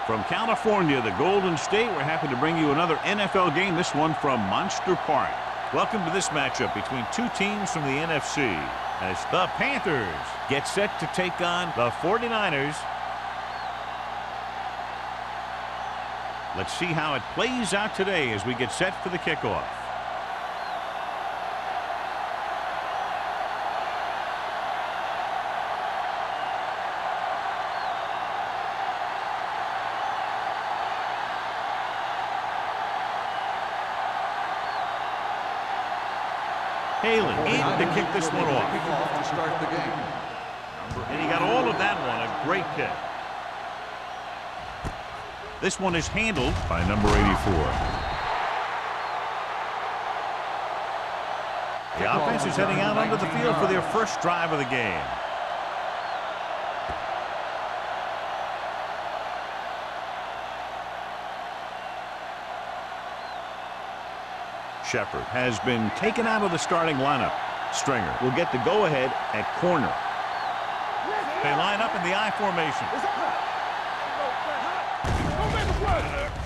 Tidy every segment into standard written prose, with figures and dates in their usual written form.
From California, the Golden State, we're happy to bring you another NFL game, this one from Monster Park. Welcome to this matchup between two teams from the NFC as the Panthers get set to take on the 49ers. Let's see how it plays out today as we get set for the kickoff. Haley in to kick this one off. To start the game. And he got all of that one, a great kick. This one is handled by number 84. The offense is heading out onto the field for their first drive of the game. Shepard has been taken out of the starting lineup. Stringer will get the go-ahead at corner. They line up in the I formation.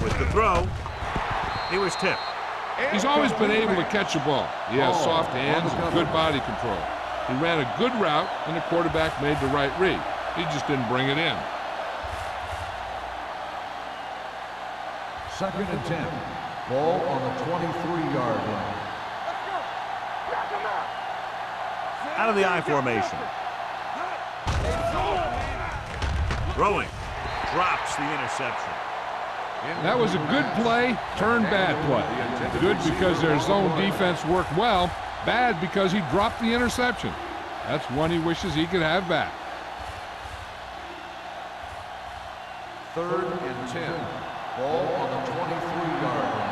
With the throw, he was tipped. He's always been able to catch a ball. He has soft hands and good body control. He ran a good route, and the quarterback made the right read. He just didn't bring it in. 2nd and 10. Ball on the 23-yard line. Out of the I formation. Throwing. Drops the interception. That was a good play, turned bad play. Good because their zone defense worked well. Bad because he dropped the interception. That's one he wishes he could have back. 3rd and 10. Ball on the 23-yard line.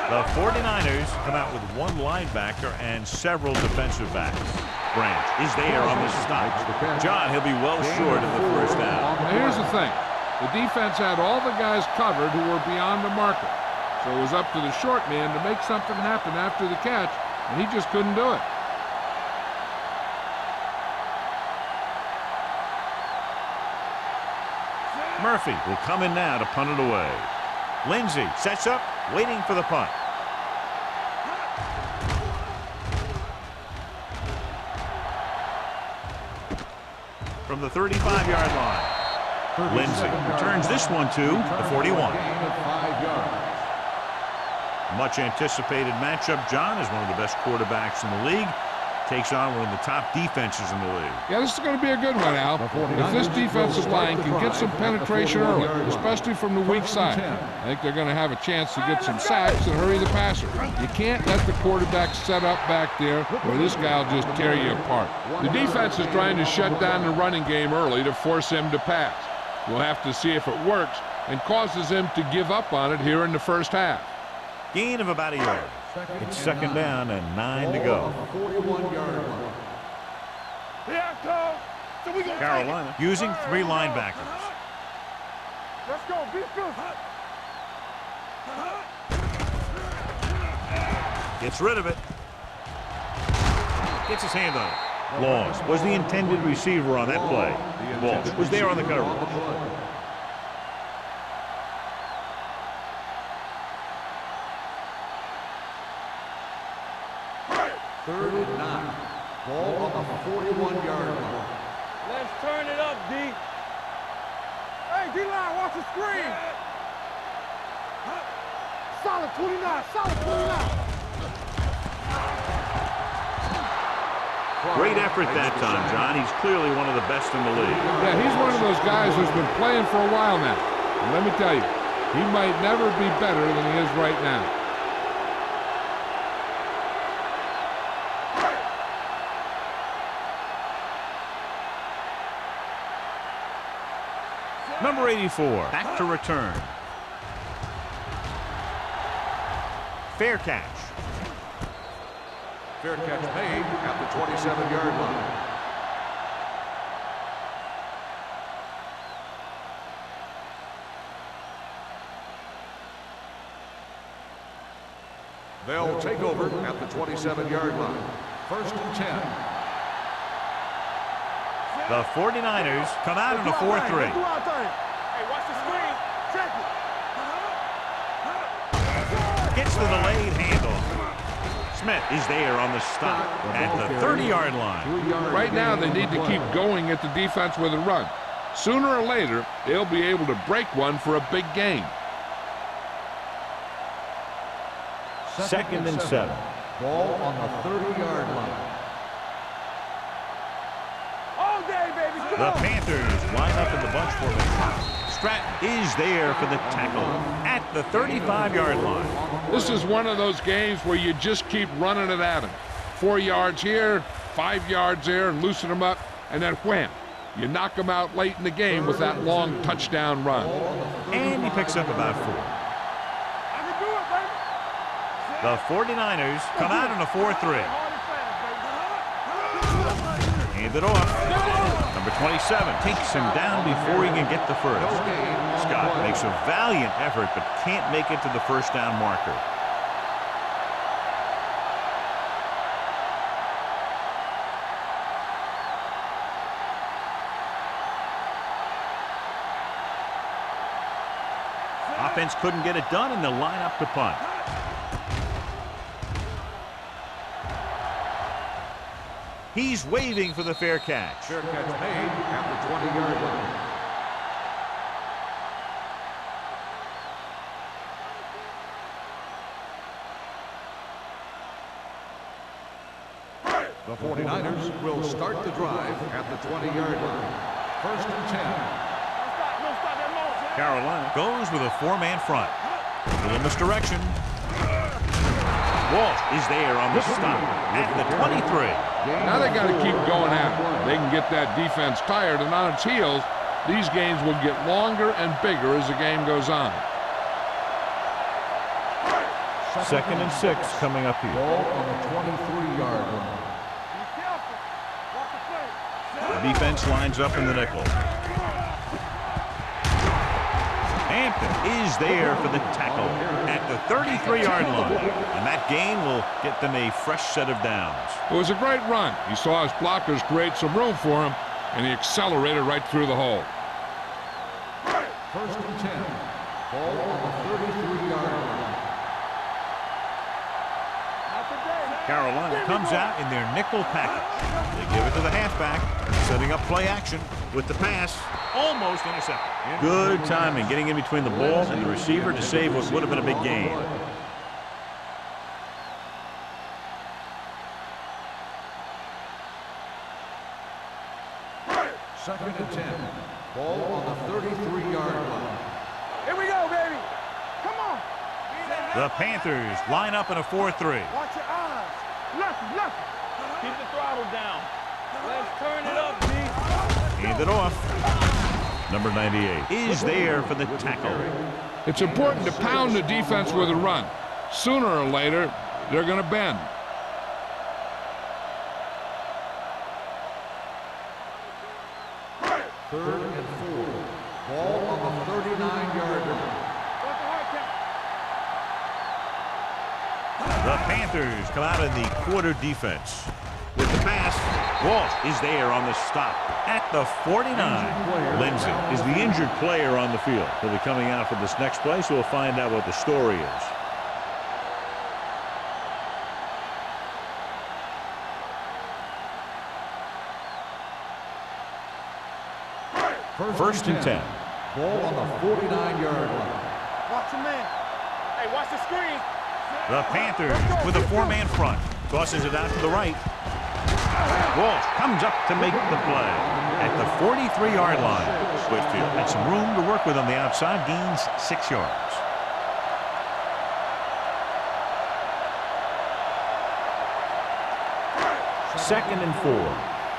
The 49ers come out with one linebacker and several defensive backs. Branch is there on the stop. John, he'll be well short of the first down. Now here's the thing. The defense had all the guys covered who were beyond the marker. So it was up to the short man to make something happen after the catch, and he just couldn't do it. Murphy will come in now to punt it away. Lindsey sets up, waiting for the punt. From the 35-yard line. Lindsey returns this one to the 41. Much anticipated matchup. John is one of the best quarterbacks in the league. Takes on one of the top defenses in the league. Yeah, this is going to be a good one, Al. If this defensive line can get some penetration early, especially from the weak side, I think they're going to have a chance to get some sacks and hurry the passer. You can't let the quarterback set up back there or this guy will just tear you apart. The defense is trying to shut down the running game early to force him to pass. We'll have to see if it works and causes him to give up on it here in the first half. Gain of about a yard. It's 2nd down and 9 to go. Carolina using 3 linebackers. Let's go, Gets rid of it. Gets his hand on it. Long was the intended receiver on that play. Walsh was there on the coverage. 3rd and 9. Ball on the 41-yard line. Let's turn it up, D. Hey, D-line, watch the screen. Solid 29, solid 29. Great effort that time, John. He's clearly one of the best in the league. Yeah, he's one of those guys who's been playing for a while now. And let me tell you, he might never be better than he is right now. Number 84, back to return. Fair catch. Fair catch made at the 27-yard line. They'll take over at the 27-yard line. 1st and 10. The 49ers come out in a 4-3. Hey, watch the screen. Check it. Gets the delayed handoff. Smith is there on the stop at the 30-yard line. Right now, they need to keep going at the defense with a run. Sooner or later, they'll be able to break one for a big gain. 2nd and 7. Ball on the 30-yard line. All day, baby. Come The on. Panthers line up in the bunch formation. Stratton is there for the tackle at the 35-yard line. This is one of those games where you just keep running it at him. 4 yards here, 5 yards there, and loosen them up, and then wham. You knock them out late in the game with that long touchdown run. And he picks up about 4. I can do it, baby. The 49ers come out in a 4-3. Hard and fast, baby. Hand it off. Number 27 takes him down before he can get the first. Scott makes a valiant effort but can't make it to the first down marker. Offense couldn't get it done, and they'll line up to punt. He's waving for the fair catch. Fair catch made at the 20-yard line. The 49ers will start the drive at the 20-yard line. 1st and 10. No stop that motion. Carolina goes with a 4-man front. Little misdirection. Walsh is there on the stop at the 23. Now they got to keep going at it. They can get that defense tired, and on its heels, these games will get longer and bigger as the game goes on. 2nd and 6 coming up here. Ball on the 23-yard line. Be careful. Watch the play. The defense lines up in the nickel. Hampton is there for the tackle at the 33-yard line. And that gain will get them a fresh set of downs. It was a great run. He saw his blockers create some room for him, and he accelerated right through the hole. 1st and 10. Ball on the 33-yard line. Not today. Carolina comes out in their nickel package. They give it to the halfback, setting up play action with the pass. Almost intercepted. Good timing, getting in between the ball and the receiver to save what would have been a big gain. Second and 10. Ball on the 33-yard line. Here we go, baby. Come on. The Panthers line up in a 4-3. Watch your eyes. Lefty. Keep the throttle down. Let's turn it up, D. Hand it off. Number 98 is there for the tackle. It's important to pound the defense with a run. Sooner or later, they're going to bend. Third and 4. Ball on the 39-yard line. Watch the hard count. The Panthers come out in the quarter defense. With the pass, Walsh is there on the stop at the 49. Lindsey is the injured player on the field. He'll be coming out for this next play, so we'll find out what the story is. First and 10. Ball on the 49-yard line. Watch your man. Hey, watch the screen. The Panthers with a 4-man front. Tosses it out to the right. Walsh comes up to make the play at the 43-yard line. Whitfield had some room to work with on the outside, gains 6 yards. Second and 4.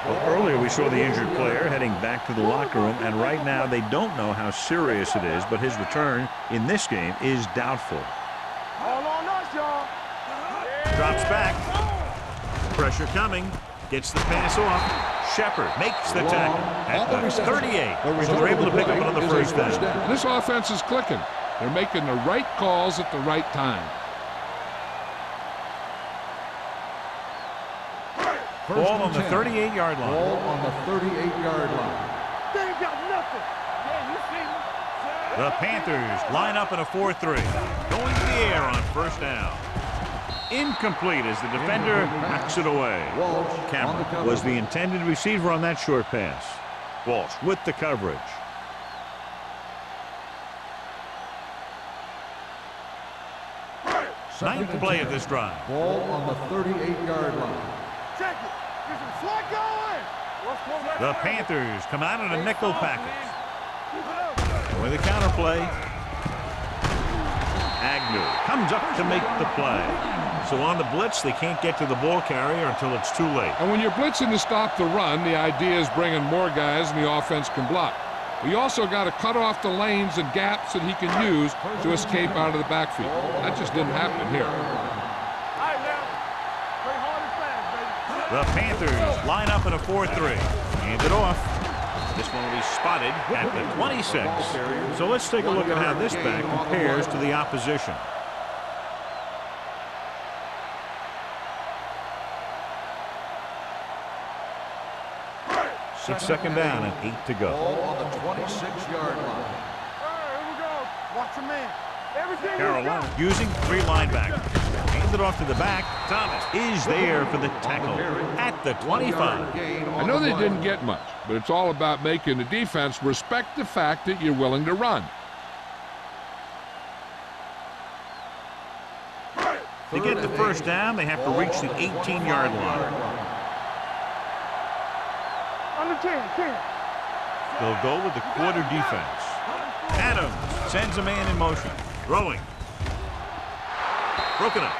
Well, earlier we saw the injured player heading back to the locker room, and right now they don't know how serious it is, but his return in this game is doubtful. All on us, y'all. Drops back. Pressure coming. Gets the pass off. Shepard makes the tackle at the 38. So they're able to pick up another first down. This offense is clicking. They're making the right calls at the right time. Ball on the 38-yard line. Ball on the 38-yard line. They ain't got nothing. Yeah, you see me. The Panthers line up in a 4-3. Going to the air on first down. Incomplete as the defender knocks it away. Cameron was the intended receiver on that short pass. Walsh with the coverage. Ninth play of this drive. Ball on the 38-yard line. Check it. There's a slot going. The Panthers come out in a nickel package. With a counter play. Agnew comes up to make the play. So on the blitz, they can't get to the ball carrier until it's too late. And when you're blitzing to stop the run, the idea is bringing more guys and the offense can block. But you also got to cut off the lanes and gaps that he can use to escape out of the backfield. That just didn't happen here. All right, now. Play hard and fast, baby. The Panthers line up in a 4-3. Hand it off. This one will be spotted at the 26. So let's take a look at how this back compares to the opposition. It's second down and 8 to go. Ball on the 26-yard line. All right, here we go. Watch your man. Everything Carolina using 3 linebackers. Hand it off to the back. Thomas is there for the tackle at the 25. I know they didn't get much, but it's all about making the defense respect the fact that you're willing to run. To get the first down, they have to reach the 18-yard line. On the 10. They'll go with the quarter defense. Adams sends a man in motion. Throwing. Broken up.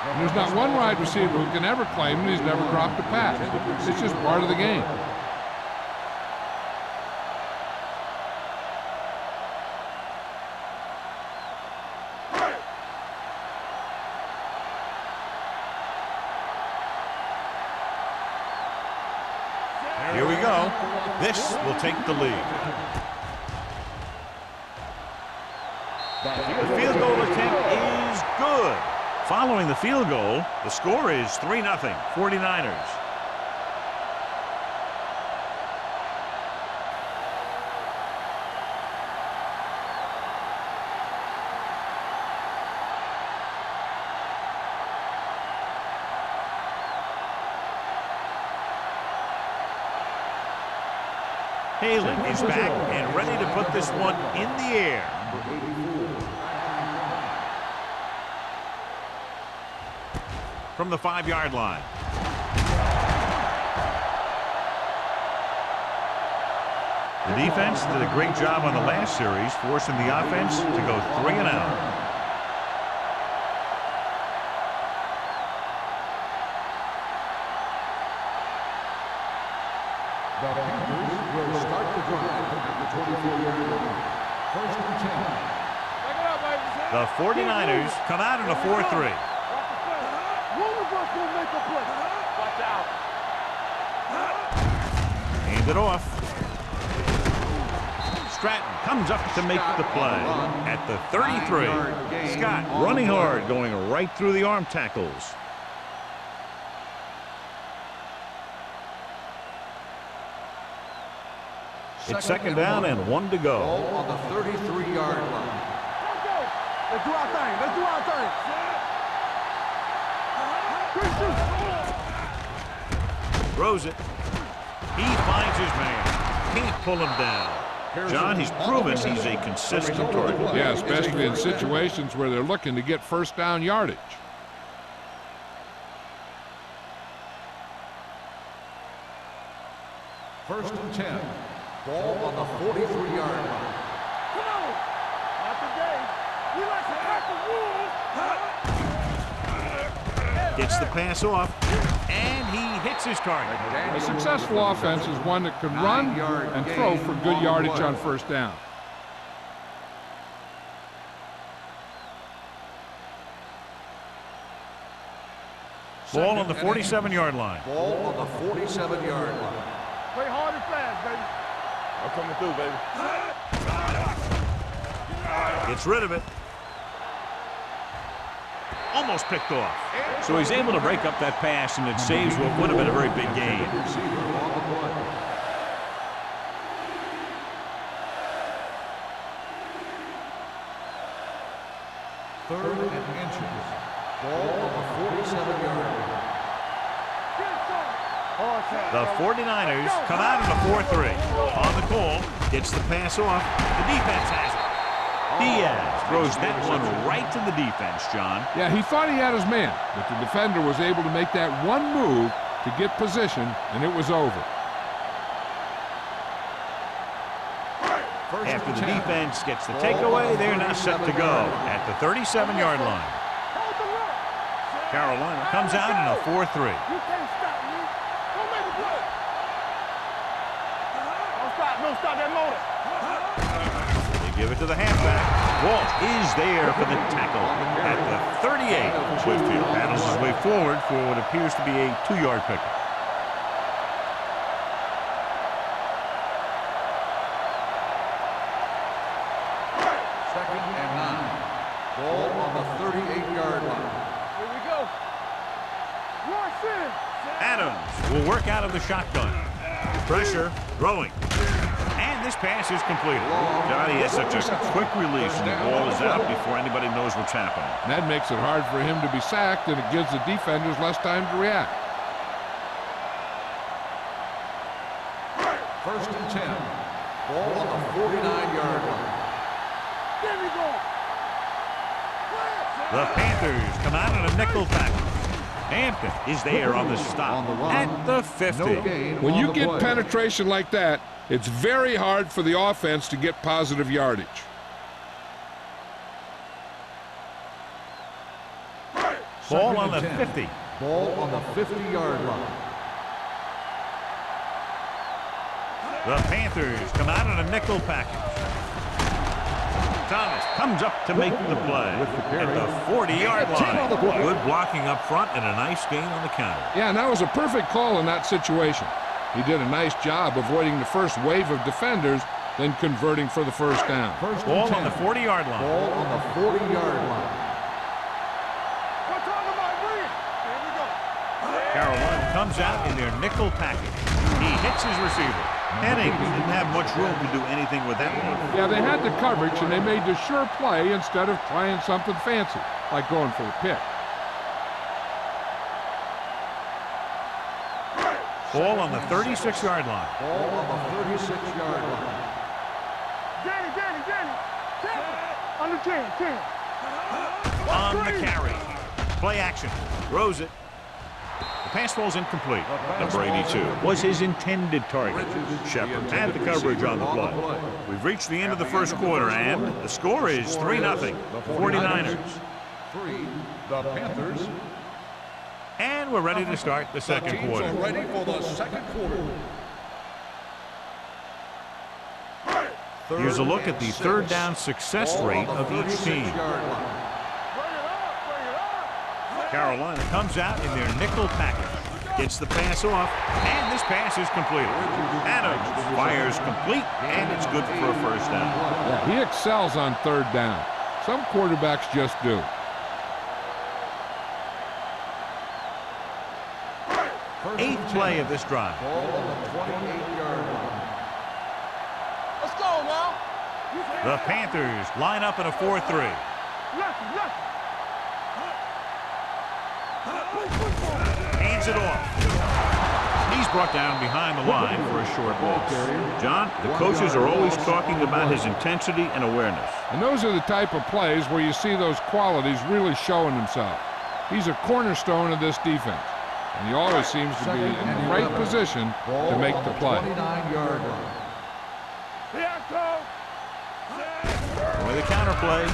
And there's not one wide receiver who can ever claim that he's never dropped a pass. It's just part of the game. Here we go. This will take the lead. The field goal attempt is good. Following the field goal, the score is 3-0, 49ers. Halen is back and ready to put this one in the air. From the 5-yard line. The defense did a great job on the last series, forcing the offense to go 3 and out. The Panthers will start the drive at the 24-yard line. First and 10. Back it up, baby. The 49ers come out in a 4-3. Watch the play. One of us will make a play. Watch out. Hand it off. Stratton comes up to make the play at the 33. Scott running hard, going right through the arm tackles. It's second down and 1 to go. Ball on the 33-yard line. Let's do our thing. Let's do our thing. Throws it. He finds his man. Can't pull him down. John, he's proven he's a consistent target. Yeah, especially in situations where they're looking to get first down yardage. First and 10. Ball on the 43-yard line. Come on. Not today. We like to crack the rules. Gets the pass off, and he hits his target. A successful offense is one that can run and throw for good yardage on first down. Ball on the 47-yard line. Ball on the 47-yard line. Play hard and fast, baby. I'm coming through, baby. Gets rid of it. almost picked off. So he's able to break up that pass, and it saves what would have been a very big gain. Third and inches. Ball on the 47-yard line. The 49ers come out in a 4-3. On the call, gets the pass off. The defense has it. Diaz throws that one right to the defense, John. Yeah, he thought he had his man, but the defender was able to make that one move to get position, and it was over. After the defense gets the takeaway, they're now set to go at the 37-yard line. Carolina comes out in a 4-3. You can't stop me. Don't make a play. Don't stop that motor. They give it to the halfback. Walsh is there for the tackle at the 38. Whitfield paddles his way forward for what appears to be a 2-yard pickup. Second and 9. Ball on the 38-yard line. Here we go. Rush in. Adams will work out of the shotgun. Pressure, throwing. And this pass is completed. Johnny has such a quick release, and the ball is out before anybody knows what's happening. And that makes it hard for him to be sacked, and it gives the defenders less time to react. First and 10. Ball on the 49-yard line. There we go. The Panthers come out in a nickel tackle. Hampton is there on the stop at the 50. No gain When on you the get play. penetration like that, it's very hard for the offense to get positive yardage. Ball Second on the and 10. 50. Ball on the 50-yard line. The Panthers come out in a nickel package. Thomas comes up to make the play at the 40-yard line. Good blocking up front and a nice gain on the counter. Yeah, and that was a perfect call in that situation. He did a nice job avoiding the first wave of defenders, then converting for the first down. First Ball and on the 10. 40-yard line. Ball on the 40-yard line. We're talking about bring it. Here we go. Carolina comes out in their nickel package. He hits his receiver. Henning didn't have much room to do anything with that one. Yeah, they had the coverage, and they made the sure play instead of trying something fancy, like going for a pick. Ball on the 36-yard line. Ball on the 36-yard line. Danny. On the 10. On the carry. Play action. Throws it. The pass falls incomplete. Number 82 was his intended target. Shepard had the coverage on the play. We've reached the end of the first quarter, and the score is 3-0. 49ers. 3, the Panthers. And we're ready to start the second quarter. Ready for the second quarter. Here's a look at the third down success rate of each team. Carolina comes out in their nickel package. Gets the pass off, and this pass is completed. Adams fires complete, and it's good for a first down. Yeah, he excels on third down. Some quarterbacks just do. Eighth play of this drive. Ball on the 28-yard line. Let's go now. The Panthers line up in a 4-3. Lucky. Hands it off. He's brought down behind the line for a short loss. John, the coaches are always talking about his intensity and awareness. And those are the type of plays where you see those qualities really showing himself. He's a cornerstone of this defense, and he always seems to be in the right position to make the play. 29-yard line. Here I come. With a counter play.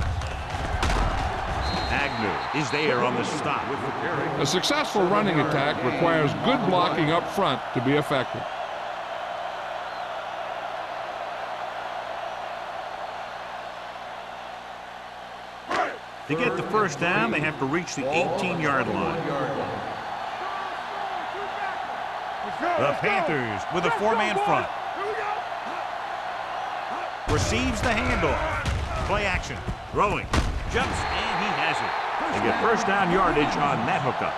Agnew is there on the stop. A successful running attack requires good blocking up front to be effective. To get the first down, they have to reach the 18-yard line. The Panthers with a four-man front. Receives the handoff. Play action. Throwing. Jumps, and he has it. They get first down yardage on that hookup.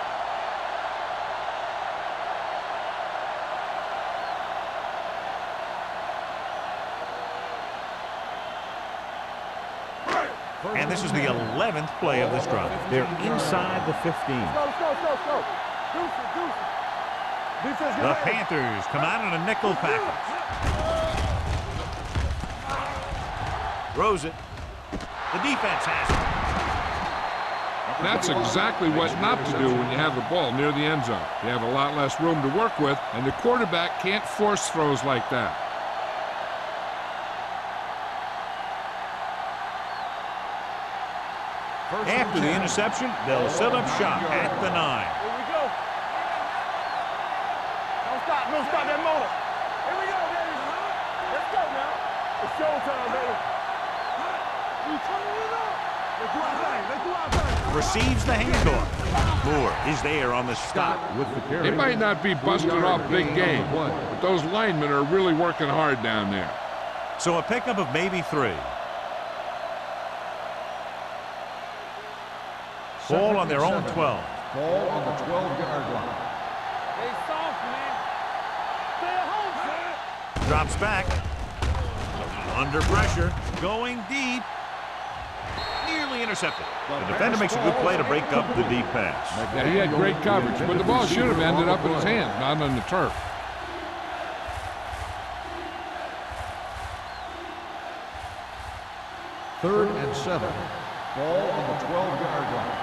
And this is the 11th play of this drive. They're inside the 15. The Panthers come out in a nickel package. Throws it. The defense has it. That's exactly what not to do when you have the ball near the end zone. You have a lot less room to work with, and the quarterback can't force throws like that. After the interception, they'll set up shop at the 9. Here we go. Don't stop that motor. Here we go, baby. Let's go now. It's showtime, baby. Let's do our thing. Let's do our thing. Receives the handoff. Moore is there on the stop. With the carry. They might not be busted off big game, but those linemen are really working hard down there. So a pickup of maybe 3. Ball on their own 12. Ball on the 12-yard line. Stay soft, man. Stay at home, man. Drops back. Under pressure. Going deep. Nearly intercepted. The defender makes a good play to break up the deep pass. Yeah, he had great coverage, but the ball should have ended up in his hands, not on the turf. Third and 7. Ball on the 12-yard line.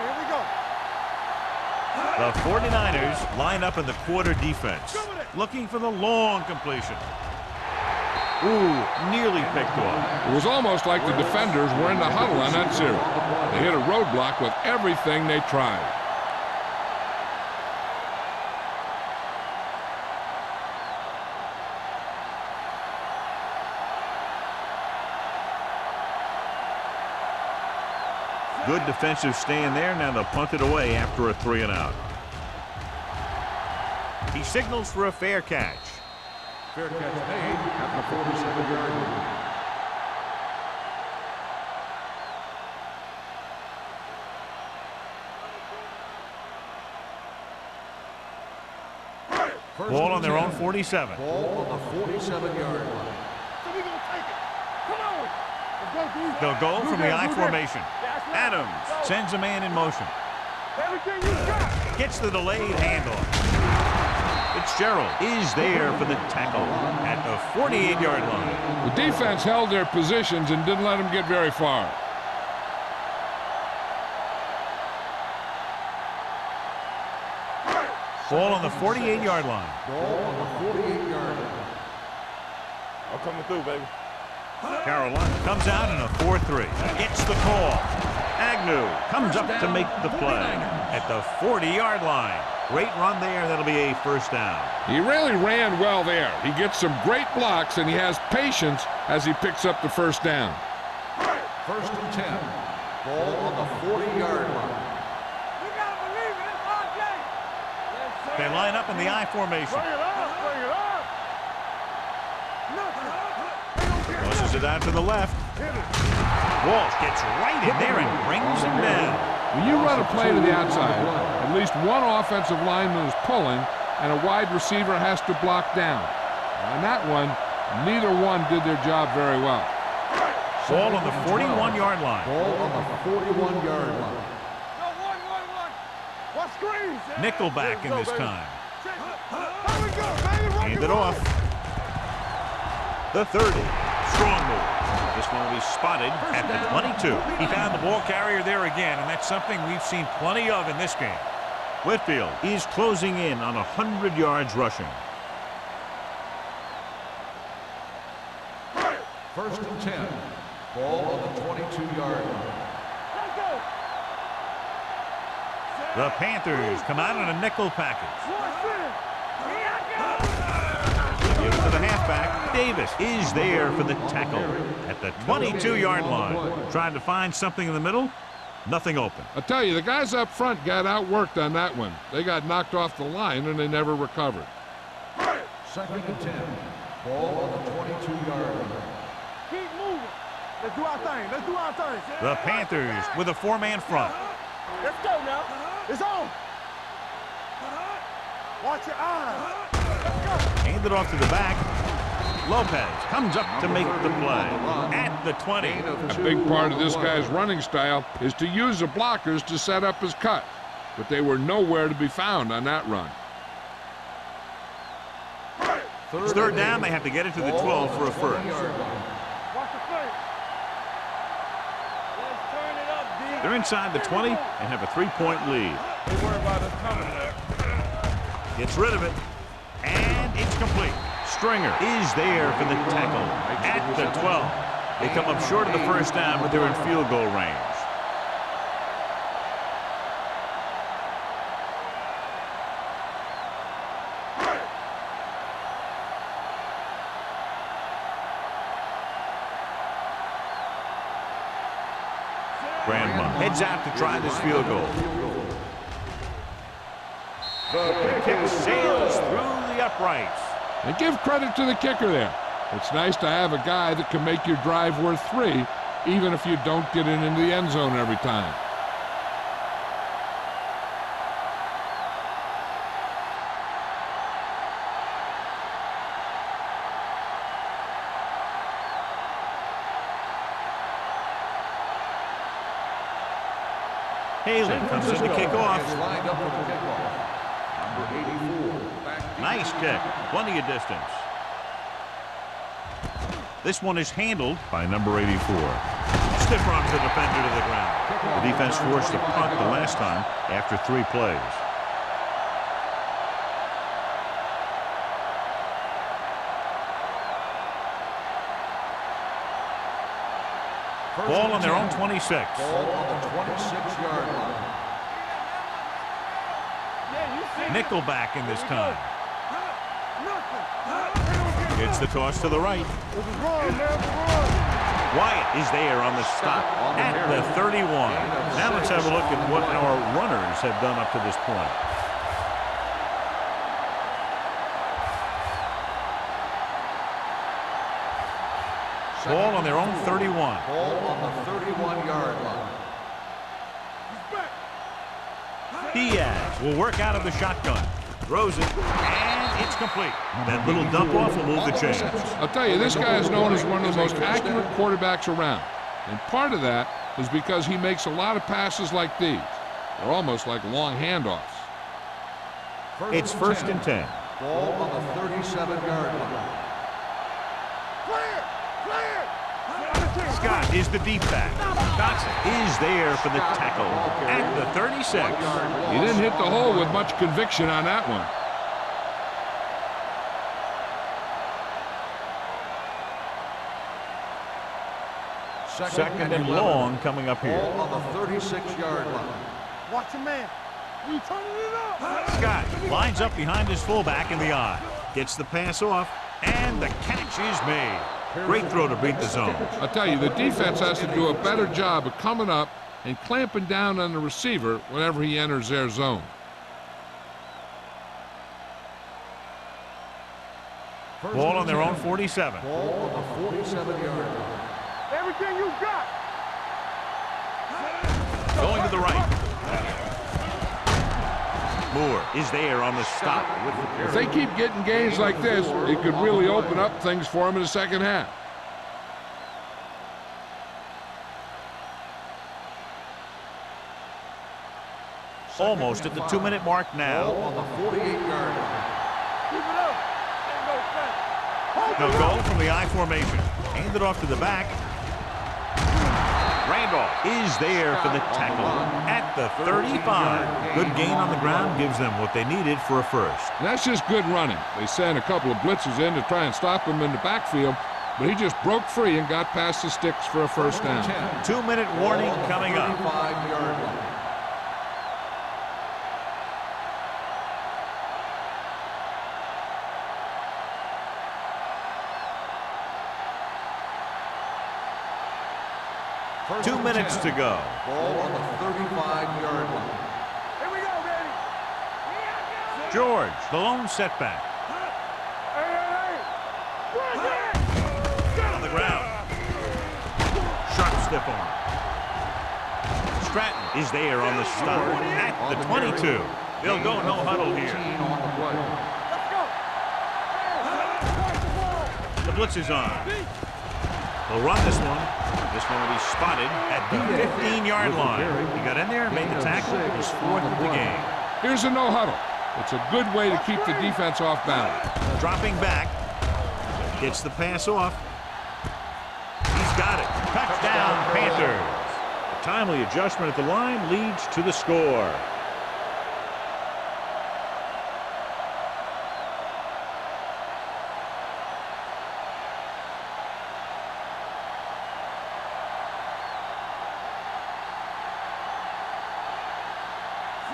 Here we go. The 49ers line up in the quarter defense, looking for the long completion. Ooh, nearly picked off. It was almost like the defenders were in the huddle on that series. They hit a roadblock with everything they tried. Good defensive stand there. Now they'll punt it away after a 3-and-out. He signals for a fair catch. Fair catch made at the 47-yard line. Ball on their own 47. Ball on the 47-yard line. So we're going to take it. Come on. Let's go, dude. They'll go from the I formation. That's right. Adams sends a man in motion. Everything you got. Gets the delayed handoff. Fitzgerald is there for the tackle at the 48-yard line. The defense held their positions and didn't let them get very far. Ball on the 48-yard line. Ball on the 48-yard line. I'm coming through, baby. Carolina comes out in a 4-3. Gets the call. Agnew comes up to make the play at the 40-yard line. Great run there. That'll be a first down. He really ran well there. He gets some great blocks, and he has patience as he picks up the first down. First and 10. Ball on the 40-yard line. We got to believe it. It's our game. They line up in the I formation. Bring it up. Bring it up. Tosses it out to the left. Walsh gets right in there and brings him down. When you run a play to the outside, at least one offensive lineman is pulling, and a wide receiver has to block down. On that one, neither one did their job very well. Ball on the 41-yard line. Ball on the 41-yard line. Go, one. What screens? Nickelback in this time. Here we go, baby. Hand it off. The 30. Strong move. This one will be spotted at the 22. He found the ball carrier there again, and that's something we've seen plenty of in this game. Whitfield is closing in on 100 yards rushing. First and 10. Ball on the 22-yard line. Let's go. The Panthers come out in a nickel package. Give it to the halfback. Davis is there for the tackle at the 22-yard line. Trying to find something in the middle. Nothing open. I'll tell you, the guys up front got outworked on that one. They got knocked off the line, and they never recovered. Second and 10. Ball on the 22-yard line. Keep moving. Let's do our thing. Let's do our thing. The Panthers with a four-man front. Let's go now. It's on. Watch your eyes. Let's go. Hand it off to the back. Lopez comes up to make the play at the 20. A big part of this guy's running style is to use the blockers to set up his cut, but they were nowhere to be found on that run. It's third down. They have to get it to the 12 for a first. Watch the play. Let's turn it up, D. They're inside the 20 and have a 3-point lead. Don't worry about us coming. Gets rid of it, and it's complete. Stringer is there for the tackle at the 12. They come up short of the first down, but they're in field goal range. Grandma heads out to try this field goal. The kick sails through the uprights. And give credit to the kicker there. It's nice to have a guy that can make your drive worth 3, even if you don't get it into the end zone every time. Haley comes in to kick off. Lined up for the kickoff. Number 84. Nice kick. Plenty of distance. This one is handled by number 84. Stiff arms the defender to the ground. The defense forced a punt the last time after 3 plays. Ball on their own 26. Ball on the 26-yard line. Nickelback in this time. It's the toss to the right. Wyatt is there on the stop at the 31. Now let's have a look at what our runners have done up to this point. Ball on their own 31. Ball on the 31-yard line. Diaz will work out of the shotgun. Throws it, and it's complete. That little dump off will move the chains. I'll tell you, this guy is known as one of the most accurate quarterbacks around. And part of that is because he makes a lot of passes like these. They're almost like long handoffs. It's first and 10. Ball on the 37-yard line. Scott is the deep back. Dotson is there for the tackle at the 36. He didn't hit the hole with much conviction on that one. Second and long coming up here. Ball on the 36-yard line. Watch your man. You turning it up. Scott lines up behind his fullback in the eye. Gets the pass off, and the catch is made. Great throw to beat the zone. I'll tell you, the defense has to do a better job of coming up and clamping down on the receiver whenever he enters their zone. Ball on their own 47. Ball on the 47-yard line. Everything you got. Going to the right. Moore is there on the stop. If they keep getting gains like this, it could really open up things for them in the second half. Almost at the 2-minute mark Ball now. on the 48-yard line. Keep it up. Ain't no thing. No goal from the I formation. Hand it off to the back. Randolph is there for the tackle at the 35. Good gain on the ground gives them what they needed for a first. And that's just good running. They sent a couple of blitzes in to try and stop him in the backfield, but he just broke free and got past the sticks for a first down. 2-minute warning coming up. 35-yard line. First 2 and minutes 10. to go. Ball on the 35-yard line. Here we go, baby. George, the lone setback. Hey. On the ground. uniform. Stratton is there on the stop at the 22. They'll go no huddle here. The blitz is on. They'll run this one. This one will be spotted at the 15-yard line. He got in there, made the tackle. It was 4th of the game. Here's a no huddle. It's a good way to keep the defense off balance. Dropping back. Gets the pass off. He's got it. Touchdown, Panthers. A timely adjustment at the line leads to the score.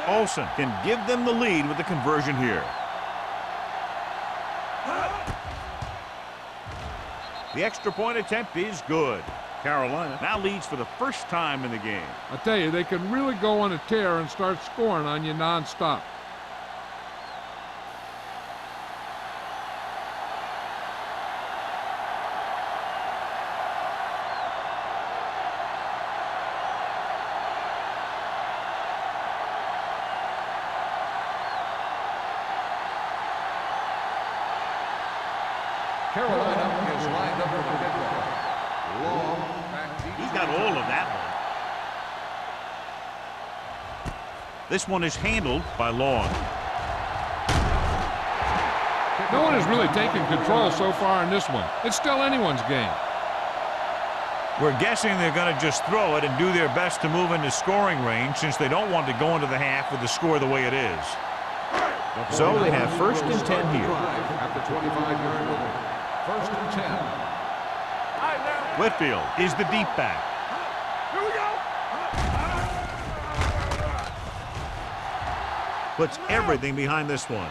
Olsen can give them the lead with the conversion here. The extra point attempt is good. Carolina now leads for the first time in the game. I tell you, they can really go on a tear and start scoring on you nonstop. Carolina is lined up for the kickoff. Long back deep. He's got all of that one. This one is handled by Long. No one has really taken control so far in this one. It's still anyone's game. We're guessing they're going to just throw it and do their best to move into scoring range since they don't want to go into the half with the score the way it is. So they have 1st and 10 here. At the 25-yard line. 1st and 10. Whitfield is the deep back. Here we go. Puts everything behind this one.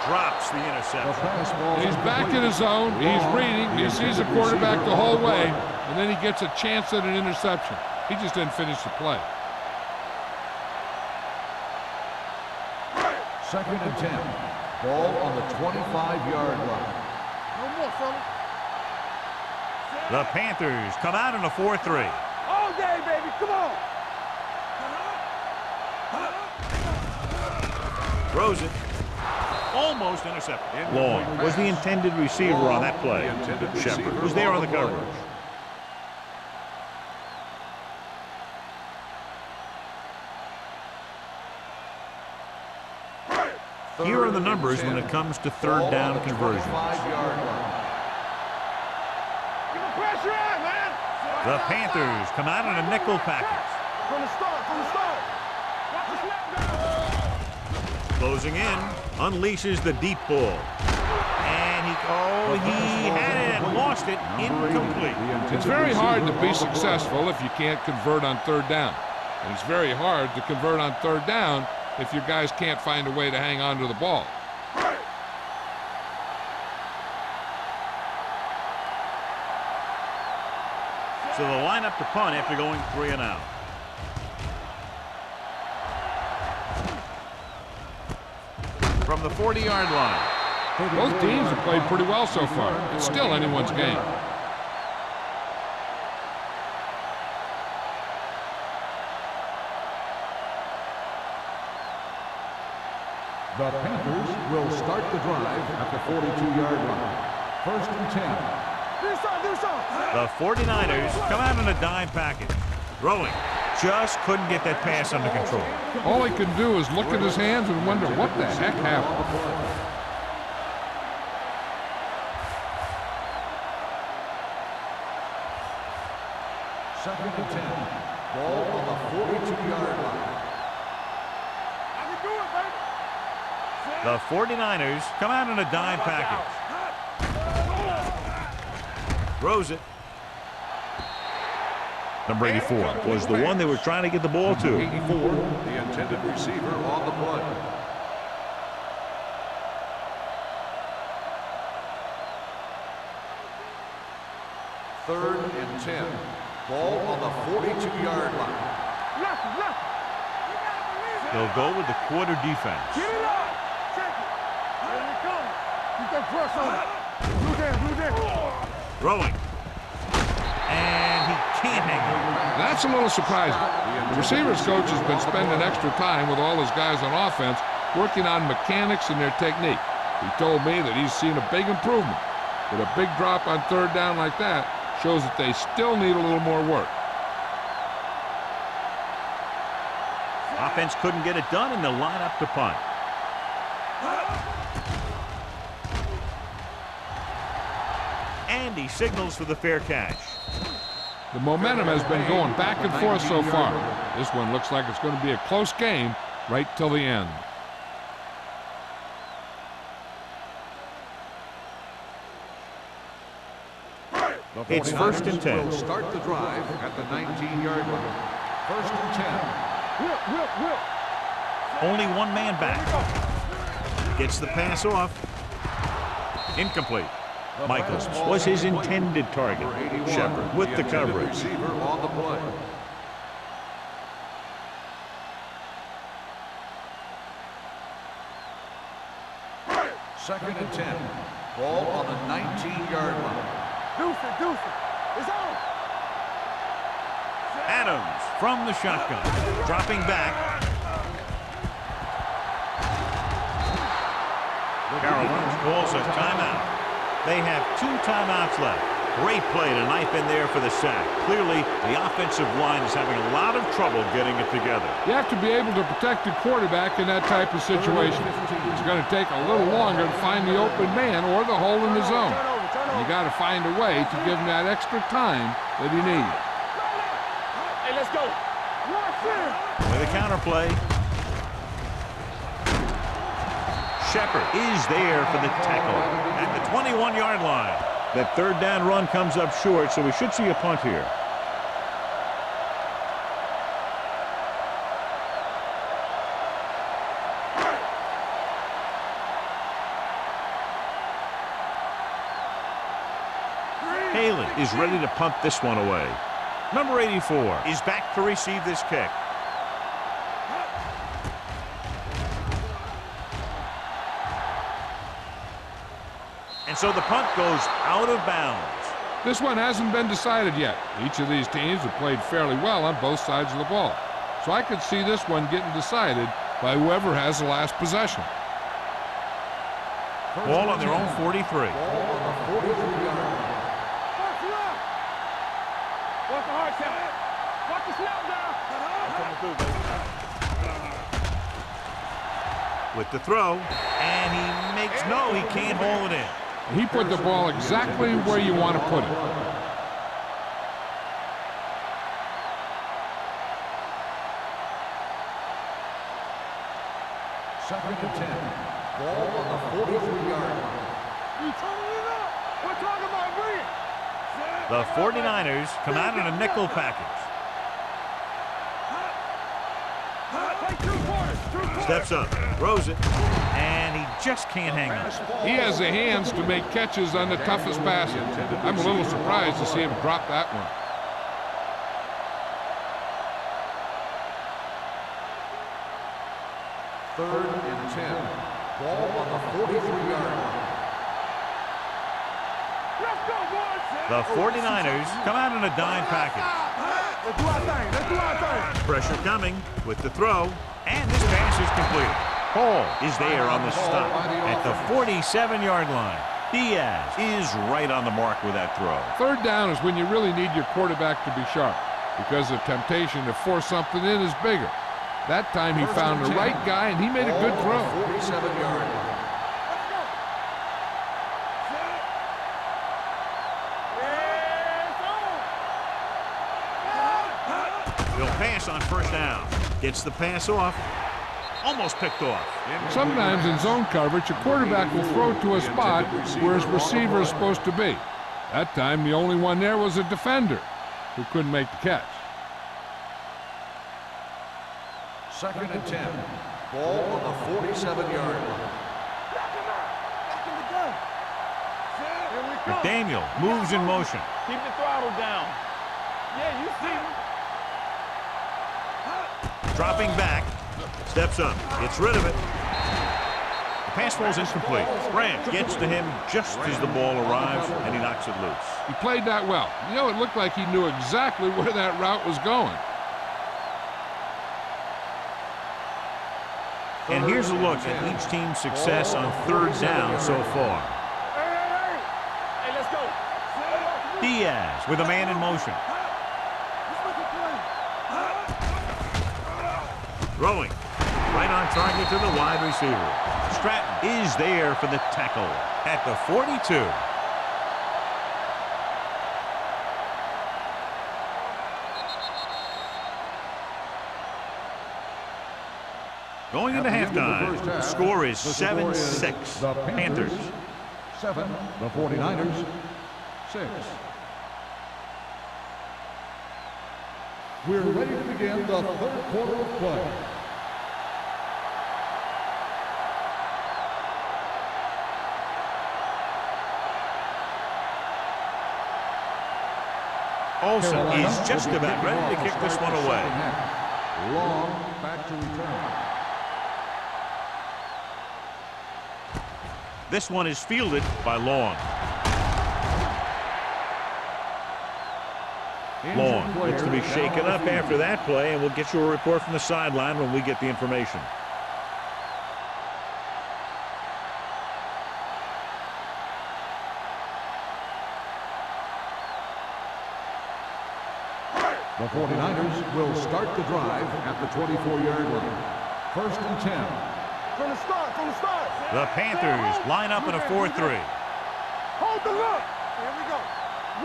Drops the interception. He's back in his zone. He's reading. He sees the quarterback the whole way, and then he gets a chance at an interception. He just didn't finish the play. 2nd and 10. Ball on the 25-yard line. No more, fella. The Panthers come out in a 4-3. All day, baby. Come on. Throws it. Almost intercepted. Long was the intended receiver on that play. Shepard was there on the coverage. Here are the numbers when it comes to 3rd down conversions. Give him pressure on, man. The Panthers come out in a nickel package. From the start, Watch the snap down. Closing in, unleashes the deep ball. And he had it and lost it. Incomplete. It's very hard to be successful if you can't convert on 3rd down. And it's very hard to convert on 3rd down if your guys can't find a way to hang on to the ball. So they'll line up to punt after going 3 and out. From the 40-yard line. Both teams have played pretty well so far. It's still anyone's game. The Panthers will start the drive at the 42-yard line. 1st and 10. Do something. The 49ers come out in a dime package. Throwing. Just couldn't get that pass under control. All he can do is look at his hands and wonder what the heck happened. Second and 10. Ball on the 42-yard line. I can do it, baby. The 49ers come out in a dime package. Throws it. Number 84 was the one they were trying to get the ball to. 84, the intended receiver on the play. Third and 10. Ball on the 42-yard line. Left. They'll go with the quarter defense. Get it up. Check it. Here we come. Keep that press on it. Blue down. Throwing. And can't hang on. That's a little surprising. The receivers coach has been spending extra time with all his guys on offense working on mechanics and their technique. He told me that he's seen a big improvement. But a big drop on third down like that shows that they still need a little more work. Offense couldn't get it done, and they'll line up to punt. And he signals for the fair catch. The momentum has been going back and forth so far. This one looks like it's going to be a close game right till the end. It's 1st and 10. Will start the drive at the 19-yard line. 1st and 10. Only one man back. Gets the pass off. Incomplete. Michaels was his intended target. Shepard with the coverage. Receiver on the play. Second and 10. Ball on the 19-yard line. Deuce. It's on. Adams from the shotgun. Dropping back. Carolina calls a timeout. They have 2 timeouts left. Great play to knife in there for the sack. Clearly, the offensive line is having a lot of trouble getting it together. You have to be able to protect your quarterback in that type of situation. It's going to take a little longer to find the open man or the hole in the zone. You got to find a way to give him that extra time that he needs. Hey, let's go. With a counter play. Shepard is there for the tackle at the 21-yard line. That third down run comes up short, so we should see a punt here. Haley is ready to punt this one away. Number 84 is back to receive this kick. And so the punt goes out of bounds. This one hasn't been decided yet. Each of these teams have played fairly well on both sides of the ball. So I could see this one getting decided by whoever has the last possession. Ball on their own 43. Ball on the 43-yard line. Watch the hard count. Watch the snap down. Coming through, baby. With the throw, and he makes no, he can't hold it in. He put the ball exactly where you want to put it. Second and 10. Ball on the 43-yard line. You turning it up. We're talking about bring it. The 49ers come out in a nickel package. Take 2 quarters. Steps up, throws it, and he just can't hang on. He has the hands to make catches on the toughest passes. I'm a little surprised to see him drop that one. Third and 10. Ball on the 43-yard line. Let's go, boys. The 49ers come out in a dime package. Let's do our thing. Pressure coming with the throw, and this pass is completed. Hall is there on the stop at the 47-yard line. Diaz is right on the mark with that throw. Third down is when you really need your quarterback to be sharp because the temptation to force something in is bigger. That time he found the right guy and he made a good throw. 47-yard line. He'll pass on first down. Gets the pass off. Almost picked off. Sometimes in zone coverage, a quarterback will throw to a spot where his receiver is supposed to be. That time, the only one there was a defender who couldn't make the catch. Second and 10. Ball on the 47-yard line. McDaniel moves in motion. Keep the throttle down. Yeah, you see me. Dropping back. Steps up. Gets rid of it. The pass falls incomplete. Branch gets to him just as the ball arrives, and he knocks it loose. He played that well. You know, it looked like he knew exactly where that route was going. And here's a look at each team's success on third down so far. Hey, let's go. Diaz with a man in motion. Throwing. Right on target to the wide receiver. Stratton is there for the tackle at the 42. Going into halftime, the score is 7-6. The Panthers. 7, the 49ers 6. We're ready to begin the third quarter of play. Olsen Carolina is just will be about kicking ready to off kick this start one the away. second half. Long back to return. This one is fielded by Long. Long looks to be shaken up after that play, and we'll get you a report from the sideline when we get the information. The 49ers will start the drive at the 24-yard line. 1st and 10. From the start, from the start. The Panthers line up in a 4-3. Hold the look. Here we go.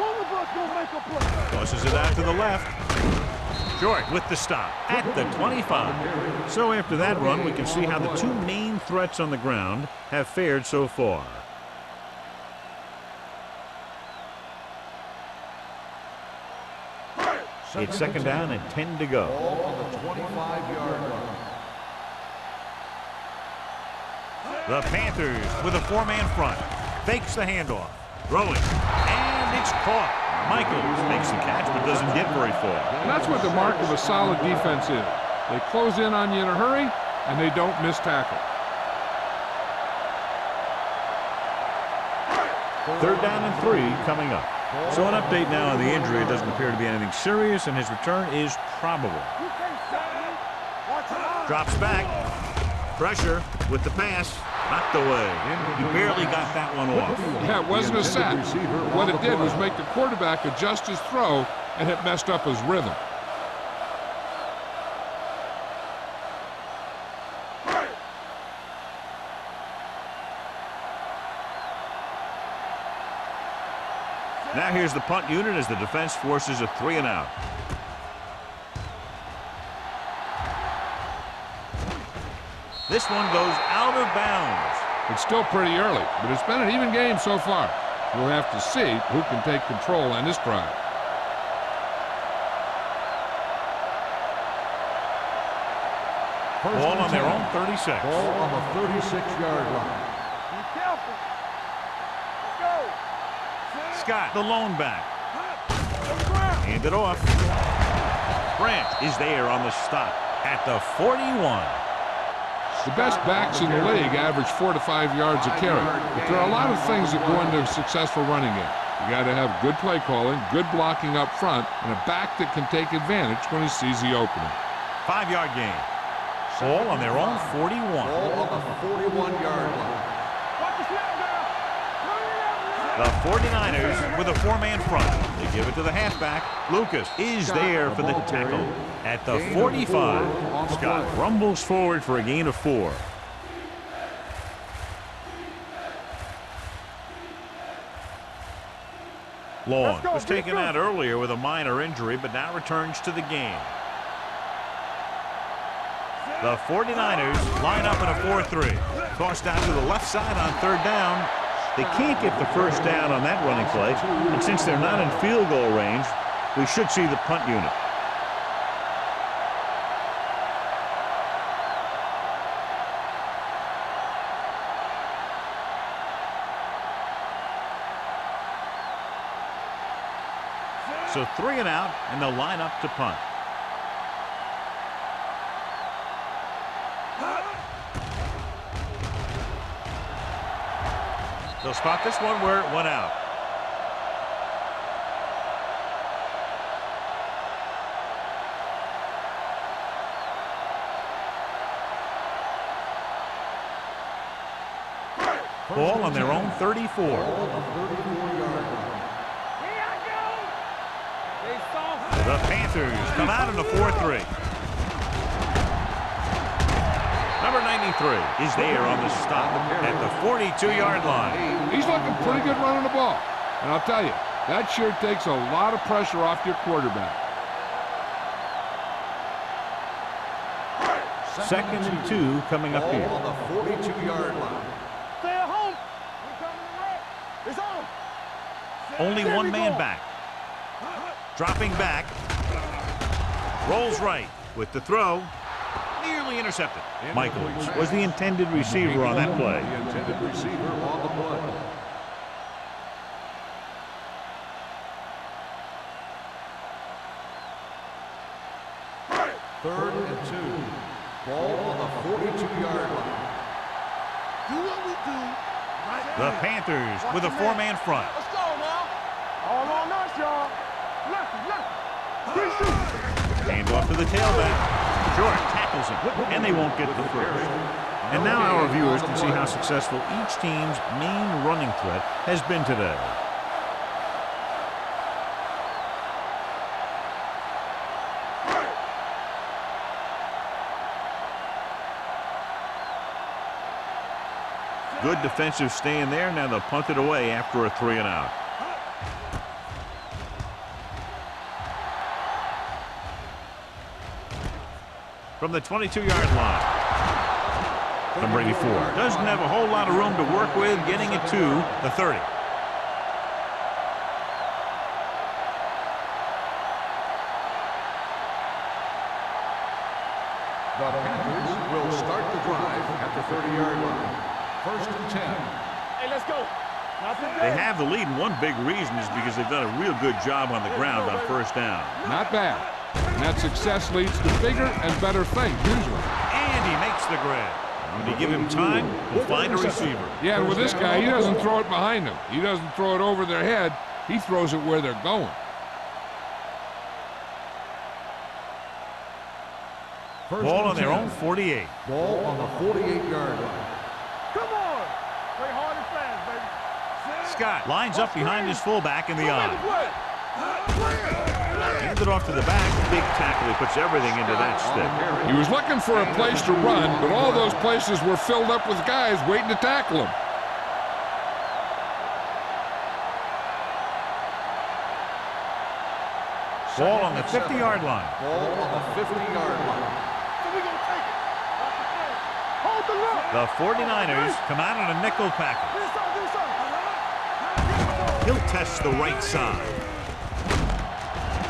One of us gonna make a play. Tosses it out to the left. Short with the stop at the 25. So after that run, we can see how the two main threats on the ground have fared so far. It's 2nd down and 10 to go. Ball on the 25-yard line. The Panthers with a 4-man front. Fakes the handoff. Throwing. And it's caught. Michaels makes the catch but doesn't get very far. And that's what the mark of a solid defense is. They close in on you in a hurry, and they don't miss tackle. 3rd down and 3 coming up. So an update now on the injury. It doesn't appear to be anything serious, and his return is probable. Drops back. Pressure with the pass. Knocked away. He barely got that one off. Yeah, it wasn't a sack. What it did was make the quarterback adjust his throw, and it messed up his rhythm. Now here's the punt unit as the defense forces a 3-and-out. This one goes out of bounds. It's still pretty early, but it's been an even game so far. We'll have to see who can take control on this drive. Ball on their own 36. Ball on the 36-yard line. Be careful. Let's go. Scott, the lone back. Hand it off. Branch is there on the stop at the 41. The best backs in the league average 4 to 5 yards a carry, but there are a lot of things that go into a successful running game. You got to have good play calling, good blocking up front, and a back that can take advantage when he sees the opening. 5-yard gain. Ball on their own 41. Ball on the 41-yard line. Watch the snap, girl. The 49ers with a 4-man front. They give it to the halfback. Lucas is there for the tackle at the 45. Scott rumbles forward for a gain of 4. Long was taken out earlier with a minor injury, but now returns to the game. The 49ers line up in a 4-3. Tossed out to the left side on 3rd down. They can't get the first down on that running play, and since they're not in field goal range, we should see the punt unit. So 3-and-out, and they'll line up to punt. They'll spot this one where it went out. Ball on their own 34. The Panthers come out in a 4-3. Number 93 is there on the stop at the 42-yard line. He's looking pretty good running the ball. And I'll tell you, that sure takes a lot of pressure off your quarterback. 2nd and 2 coming up here. On the 42-yard line. Stay at home. It's on. Only one man back. Dropping back. Rolls right with the throw. Nearly intercepted. Michaels was the intended receiver on that play. The intended receiver on the play. Third and 2. Ball on the 42-yard line. Do what we do. The Panthers with a 4-man front. Let's go now. All on us, y'all. Left. Good shoot. Hand off to the tailback. Short tackles him, and they won't get the first. And now our viewers can see how successful each team's main running threat has been today. Good defensive stand there. Now they'll punt it away after a 3-and-out. From the 22-yard line. Number 84 doesn't have a whole lot of room to work with, getting it to the 30. The Panthers will start the drive at the 30-yard line. 1st and 10. Hey, let's go. They have the lead, and one big reason is because they've done a real good job on the ground on 1st down. Not bad. And that success leads to bigger and better things, usually. And he makes the grab. When you give him time, he'll find a receiver. Yeah, and with this guy, he doesn't throw it behind them. He doesn't throw it over their head. He throws it where they're going. Ball on their own 48. Ball on the 48-yard line. Come on. Play hard and fast, baby. Scott lines up behind his fullback in the eye. Play. Hands it off to the back. Big tackle. He puts everything into that stick. He was looking for a place to run, but all those places were filled up with guys waiting to tackle him. Ball on the 50-yard line. Ball on the 50-yard line. So we gonna take it. Hold the look. The 49ers come out in a nickel package. Do something. He'll test the right side.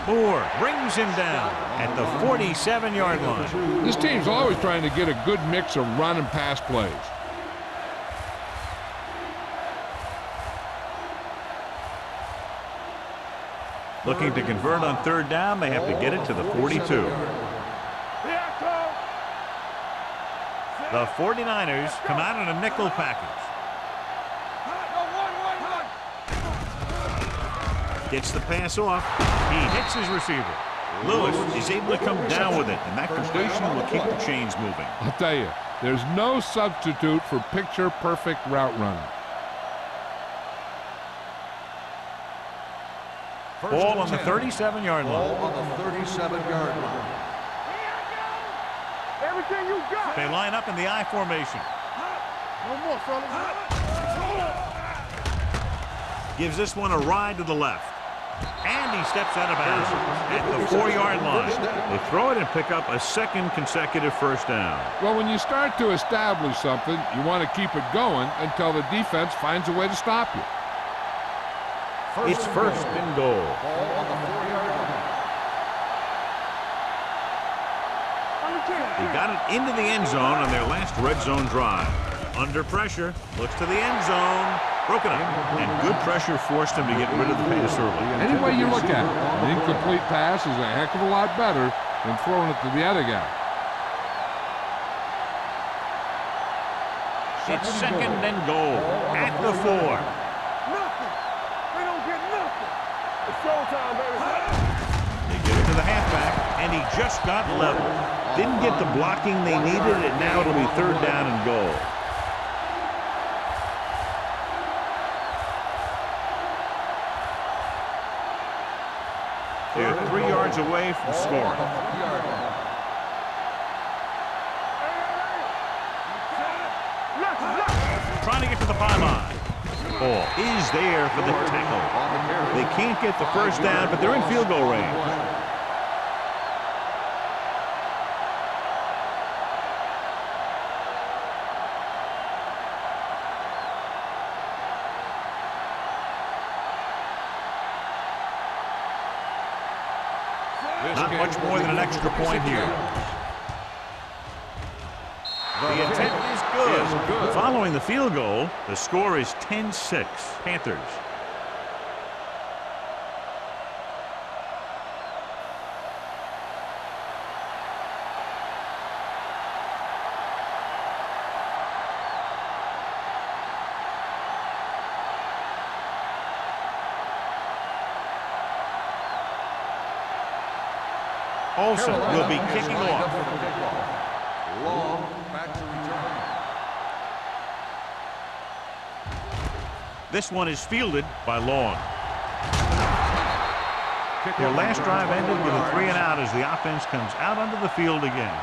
Moore brings him down at the 47-yard line. This team's always trying to get a good mix of run and pass plays. Looking to convert on 3rd down, they have to get it to the 42. The 49ers come out in a nickel package. Gets the pass off. He hits his receiver. Lewis is able to come down with it, and that completion will keep the chains moving. I'll tell you, there's no substitute for picture-perfect route running. Ball on the 37-yard line. Ball on the 37-yard line. Everything you got. They line up in the I formation. No more, fellas. Gives this one a ride to the left. And he steps out of bounds at the 4-yard line. They throw it and pick up a 2nd consecutive 1st down. Well, when you start to establish something, you want to keep it going until the defense finds a way to stop you. It's 1st and goal. Ball on the 4-yard line. They got it into the end zone on their last red zone drive. Under pressure, looks to the end zone. Broken up, and good pressure forced him to get rid of the pass early. Any way you look at it, an incomplete pass is a heck of a lot better than throwing it to the other guy. It's second and goal at the 4. Nothing. They don't get nothing. It's showtime, baby. They give it to the halfback, and he just got level. Didn't get the blocking they needed, and now it'll be third down and goal. They're 3 yards away from scoring. Trying to get to the pylon. Ball is there for the tackle. They can't get the first down, but they're in field goal range. Not much more than an extra point here. The attempt is good. Following the field goal, the score is 10-6. Panthers. Olsen will be kicking off. Long back to return. This one is fielded by Long. Their last drive ended with a 3-and-out as the offense comes out onto the field again.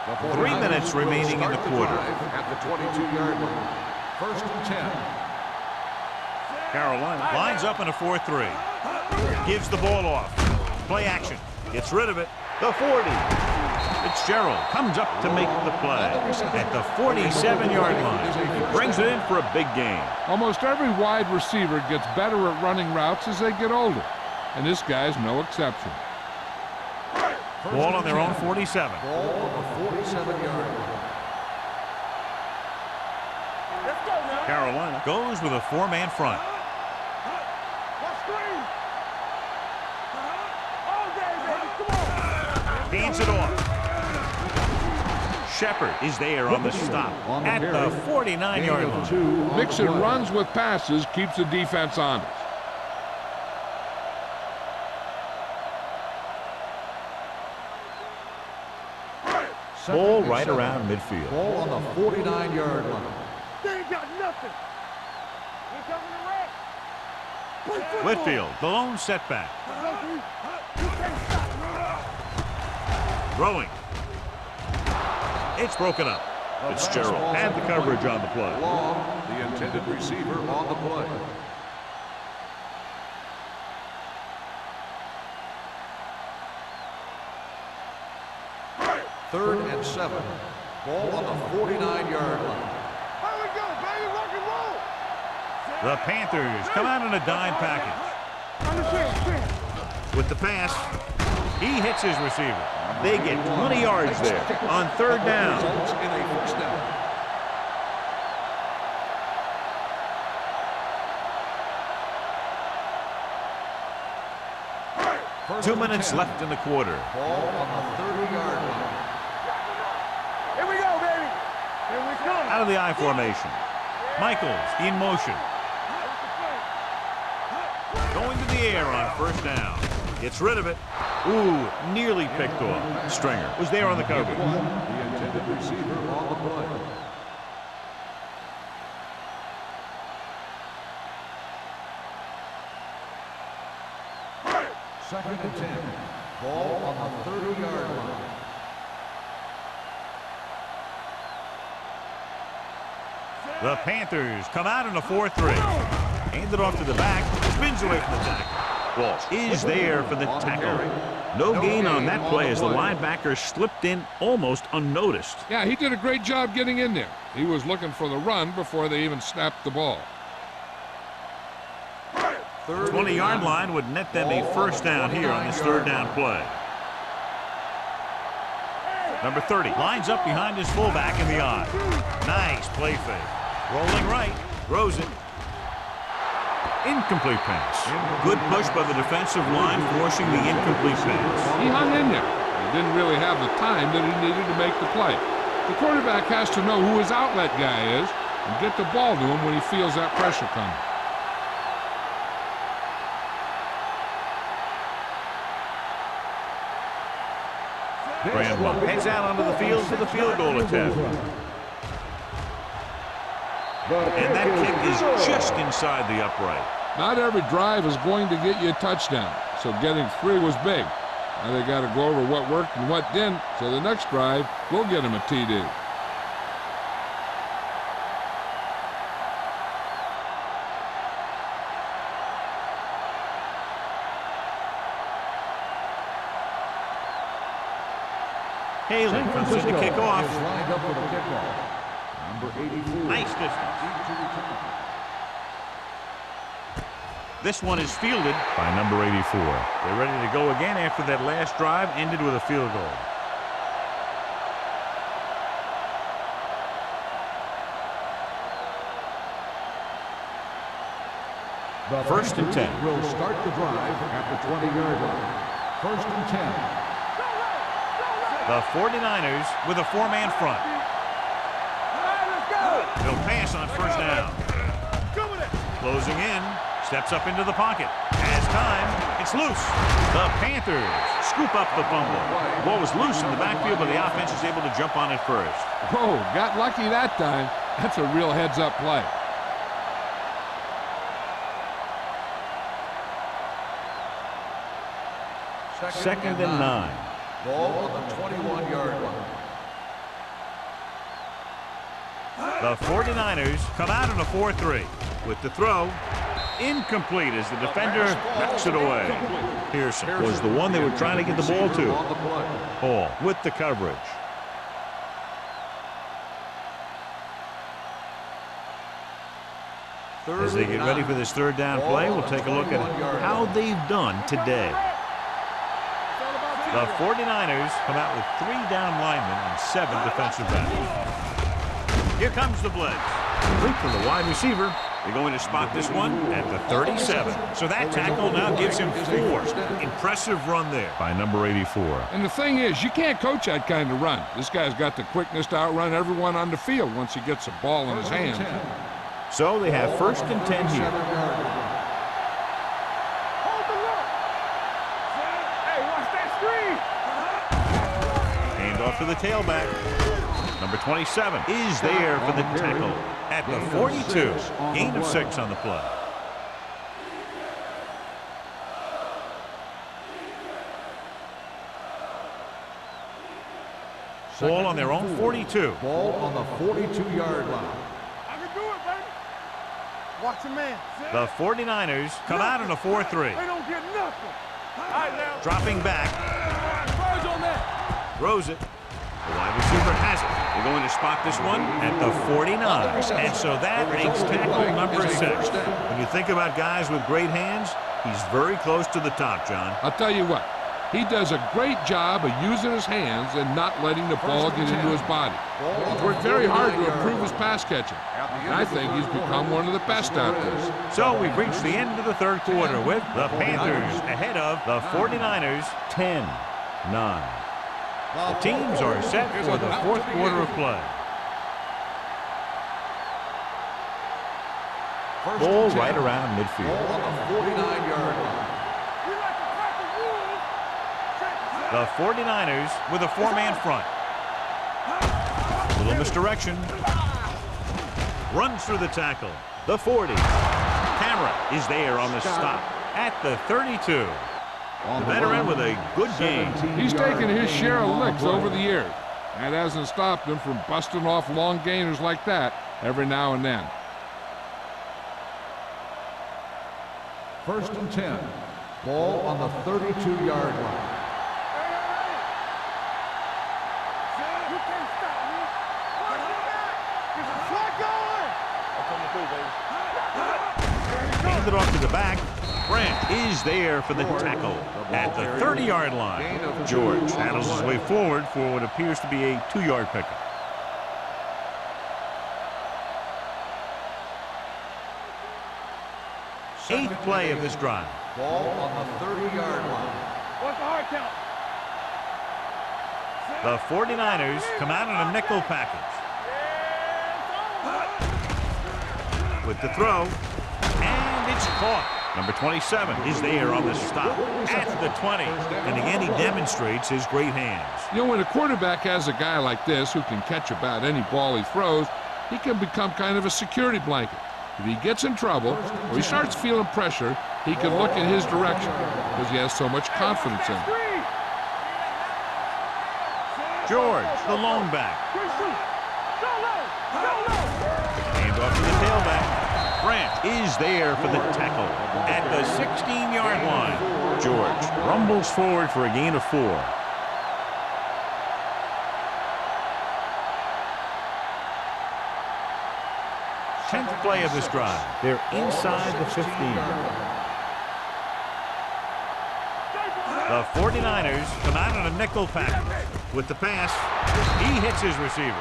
The 3 minutes remaining in the quarter. At the 22-yard line. First and 10. Carolina lines up in a 4-3. Gives the ball off. Play action. Gets rid of it. The 40. Fitzgerald comes up to make the play at the 47-yard line. He brings it in for a big gain. Almost every wide receiver gets better at running routes as they get older, and this guy's no exception. Ball on their own 47. Ball on the 47-yard line. Carolina goes with a 4-man front. Hands it off. Shepard is there on the stop at the 49-yard line. Mixing runs with passes keeps the defense honest. Ball right around midfield. Ball on the 49-yard line. They ain't got nothing. Here coming the red. Whitfield, the lone setback. Throwing. It's broken up. Fitzgerald had the coverage on the play. Long, the intended receiver on the play. Third and 7. Ball on the 49-yard line. Here we go, baby, rock and roll. The Panthers come out in a dime package. With the pass, he hits his receiver. They get 20 yards there on third down. Results in a first down. 2 minutes left in the quarter. Ball on the 30-yard line. Here we go, baby. Here we come. Out of the I formation. Michaels in motion. Going to the air on first down. Gets rid of it. Ooh, nearly picked off. Stringer was there on the coverage. The intended receiver on the play. Second and 10. Ball on the 30-yard line. The Panthers come out in a 4-3. Hand it off to the back. Spins away from the tackle. Ball is there for the tackle. No gain on that play as the linebacker slipped in almost unnoticed. Yeah, he did a great job getting in there. He was looking for the run before they even snapped the ball. 20-yard line would net them a first down here on this third down play. Number 30 lines up behind his fullback in the I. Nice play fake. Rolling right, throws it. Incomplete pass. Good push by the defensive line, forcing the incomplete pass. He hung in there. He didn't really have the time that he needed to make the play. The quarterback has to know who his outlet guy is and get the ball to him when he feels that pressure coming. Bramwell heads out onto the field for the field goal attempt. And that kick is just inside the upright. Not every drive is going to get you a touchdown, so getting 3 was big. Now they got to go over what worked and what didn't, so the next drive will get him a TD. Haley comes in to kick off. Is lined up for the kickoff. Number 84. Nice distance. This one is fielded by number 84. They're ready to go again after that last drive ended with a field goal. The First and 10. Will start the drive at the 20-yard line. First and 10. The 49ers with a 4-man front. They'll pass on first down. Closing in. Steps up into the pocket. Has time. It's loose. The Panthers scoop up the fumble. Ball was loose in the backfield, but the offense is able to jump on it first. Whoa, got lucky that time. That's a real heads-up play. Second and 9. Ball on the 21-yard line. The 49ers come out in a 4-3. With the throw, incomplete as the defender knocks it away. Pearson was the one they were trying to get the ball to. Hall with the coverage. As they get ready for this third down play, we'll take a look at how they've done today. The 49ers come out with 3 down linemen and 7 defensive backs. Here comes the blitz. Complete from the wide receiver. They're going to spot this one at the 37. So that tackle now gives him 4. Impressive run there by number 84. And the thing is, you can't coach that kind of run. This guy's got the quickness to outrun everyone on the field once he gets the ball in his hands. So they have first and 10 here. Off to the tailback. Number 27 is there for the tackle at the 42. Gain of 6 on the play. Ball on their own 42. Ball on the 42-yard line. I can do it, baby. Watch a man. The 49ers come out in a 4-3. They don't get nothing. All right, now. Dropping back. Birds on that. Throws it. The wide receiver has it. They're going to spot this one at the 49. And so that makes tackle number 6. When you think about guys with great hands, he's very close to the top, John. I'll tell you what, he does a great job of using his hands and not letting the ball get into his body. He's worked very hard to improve his pass catching. And I think he's become one of the best out there. So we've reached the end of the third quarter with the Panthers ahead of the 49ers 10-9. The teams are set for the fourth quarter of play. Ball right around midfield. Ball on the 49-yard line. The 49ers with a 4-man front. Little misdirection. Runs through the tackle. The 40. Camera is there on the stop at the 32. The veteran with a good game. He's taken his share of licks over the years. That hasn't stopped him from busting off long gainers like that every now and then. First and 10. Ball on the 32-yard line. You can't stop me. Watch it back. It's a slot going. That's coming through, baby. Hand it off to the back. Brent is there for the tackle at the 30-yard line. George handles his way forward for what appears to be a 2-yard pickup. 8th play of this drive. Ball on the 30-yard line. What's the hard count? The 49ers come out in a nickel package. With the throw, and it's caught. Number 27 is there on the stop at the 20. And again, he demonstrates his great hands. You know, when a quarterback has a guy like this who can catch about any ball he throws, he can become kind of a security blanket. If he gets in trouble or he starts feeling pressure, he can look in his direction because he has so much confidence in him. George, the lone back. Hand off to the tailback. Grant is there for the tackle at the 16-yard line. George rumbles forward for a gain of 4. Tenth play of this drive. They're inside the 15. The 49ers come out in a nickel package. With the pass, he hits his receiver.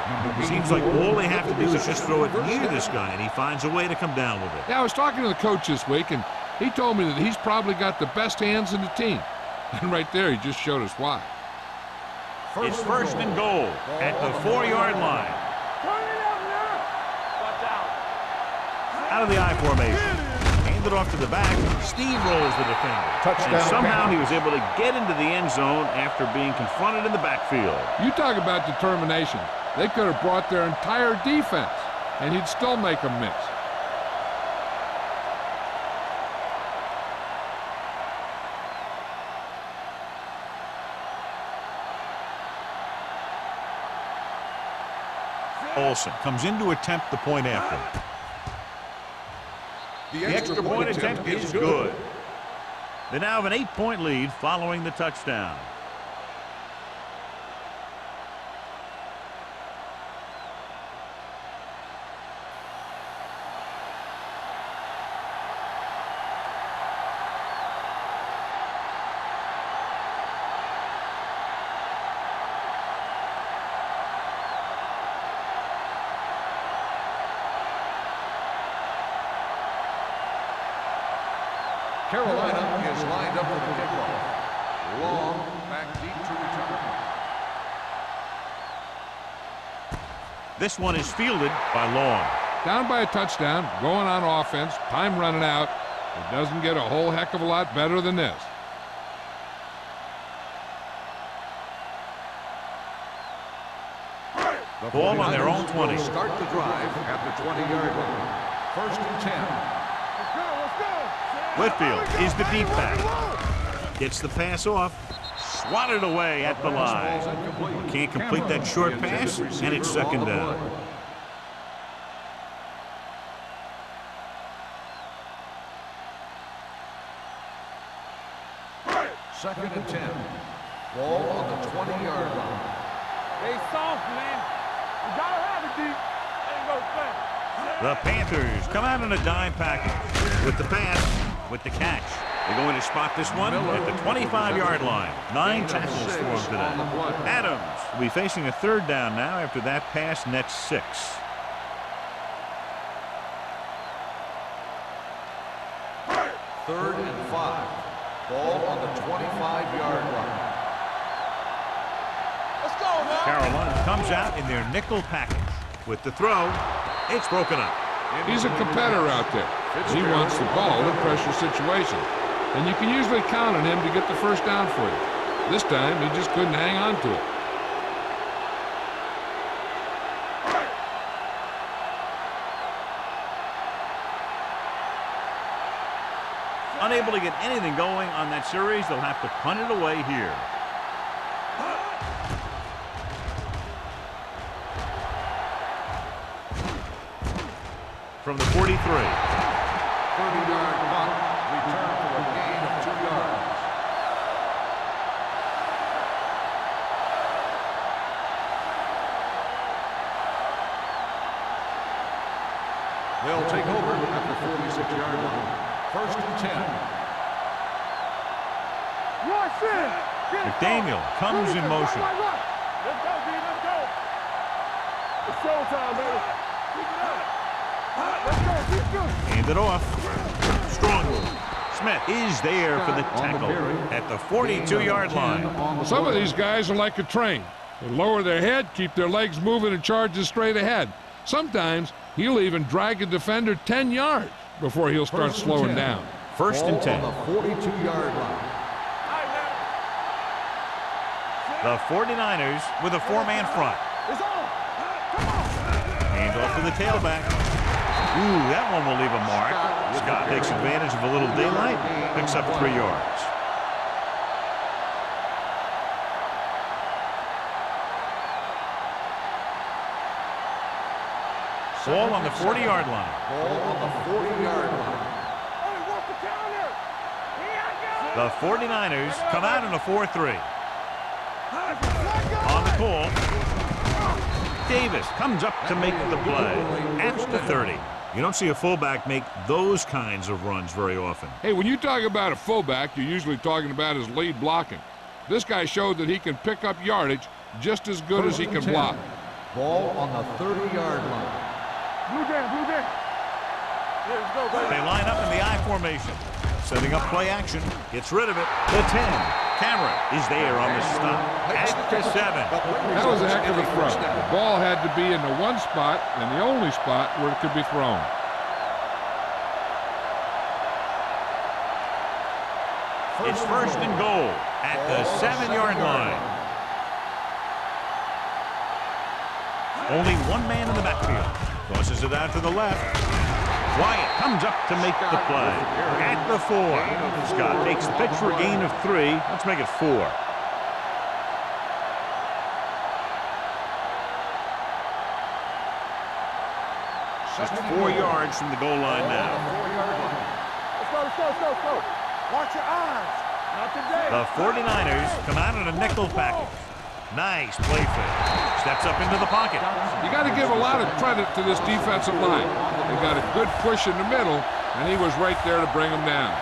Seems like all they have to do is just throw it near this guy, and he finds a way to come down with it. Yeah, I was talking to the coach this week, and he told me that he's probably got the best hands in the team. And right there, he just showed us why. It's 1st and goal at the 4-yard line. Out of the I formation. Handed off to the back. Steamrolls the defender. Touchdown. And somehow he was able to get into the end zone after being confronted in the backfield. You talk about determination. They could have brought their entire defense, and he'd still make them miss. Olsen comes in to attempt the point after. The extra point attempt is good. They now have an 8-point lead following the touchdown. Carolina is lined up for the kickoff. Long, back deep to return. This one is fielded by Long. Down by a touchdown, going on offense, time running out. It doesn't get a whole heck of a lot better than this. The Ball on their own 20. Start the drive at the 20-yard line. 1st and 10. Whitfield is the deep back. Gets the pass off. Swatted away at the line. Can't complete that short pass, and it's 2nd down. Second and 10. Ball on the 20-yard line. Stay soft, man. You gotta have it deep. Ain't no play. The Panthers come out in a dime package. With the pass, with the catch. They're going to spot this one at the 25-yard line. 9 tackles for him today. Adams will be facing a 3rd down now after that pass nets 6. Third and 5. Ball on the 25-yard line. Let's go, man. Carolina comes out in their nickel package. With the throw, it's broken up. He's a competitor out there. He wants the ball in pressure situations. And you can usually count on him to get the 1st down for you. This time, he just couldn't hang on to it. Unable to get anything going on that series, they'll have to punt it away here. From the 43. 30-yard punt. Return for a gain of 2 yards. They'll take over at the 46-yard line. 1st and 10. Rush in. McDaniel comes in motion. Let's go, D. Let's go. It's showtime, baby. Keep it up. Let's go. Keep good. Hand it off. Strong Strong move. Smith is there for the tackle at the 42-yard line. Some of these guys are like a train. They lower their head, keep their legs moving, and charge straight ahead. Sometimes he'll even drag a defender 10 yards before he'll start slowing down. First and 10. On the 42-yard line. The 49ers with a four-man front. Hand off to the tailback. Ooh, that one will leave a mark. Scott takes advantage of a little daylight, picks up 3 yards. Ball on the 40-yard line. Ball on the 40-yard line. The 49ers come out in a 4-3. On the call, Davis comes up to make the play at the 30. You don't see a fullback make those kinds of runs very often. Hey, when you talk about a fullback, you're usually talking about his lead blocking. This guy showed that he can pick up yardage just as good as he can block. Ball on the 30-yard line. Blue down. Let's go, baby. They line up in the I formation. Setting up play action. Gets rid of it. The 10. Cameron is there on the stop. At the 7. That was a heck of a throw. The ball had to be in the one spot and the only spot where it could be thrown. It's first and goal at the 7-yard line. Only one man in the backfield. Tosses it out to the left. Wyatt comes up to make the play at the 4. Scott takes the pitch for a gain of 3. Let's make it 4. Just 4 yards from the goal line now. Let's go. Watch your eyes. Not today. The 49ers come out in a nickel package. Nice play fake. Steps up into the pocket. You got to give a lot of credit to this defensive line. They got a good push in the middle, and he was right there to bring them down.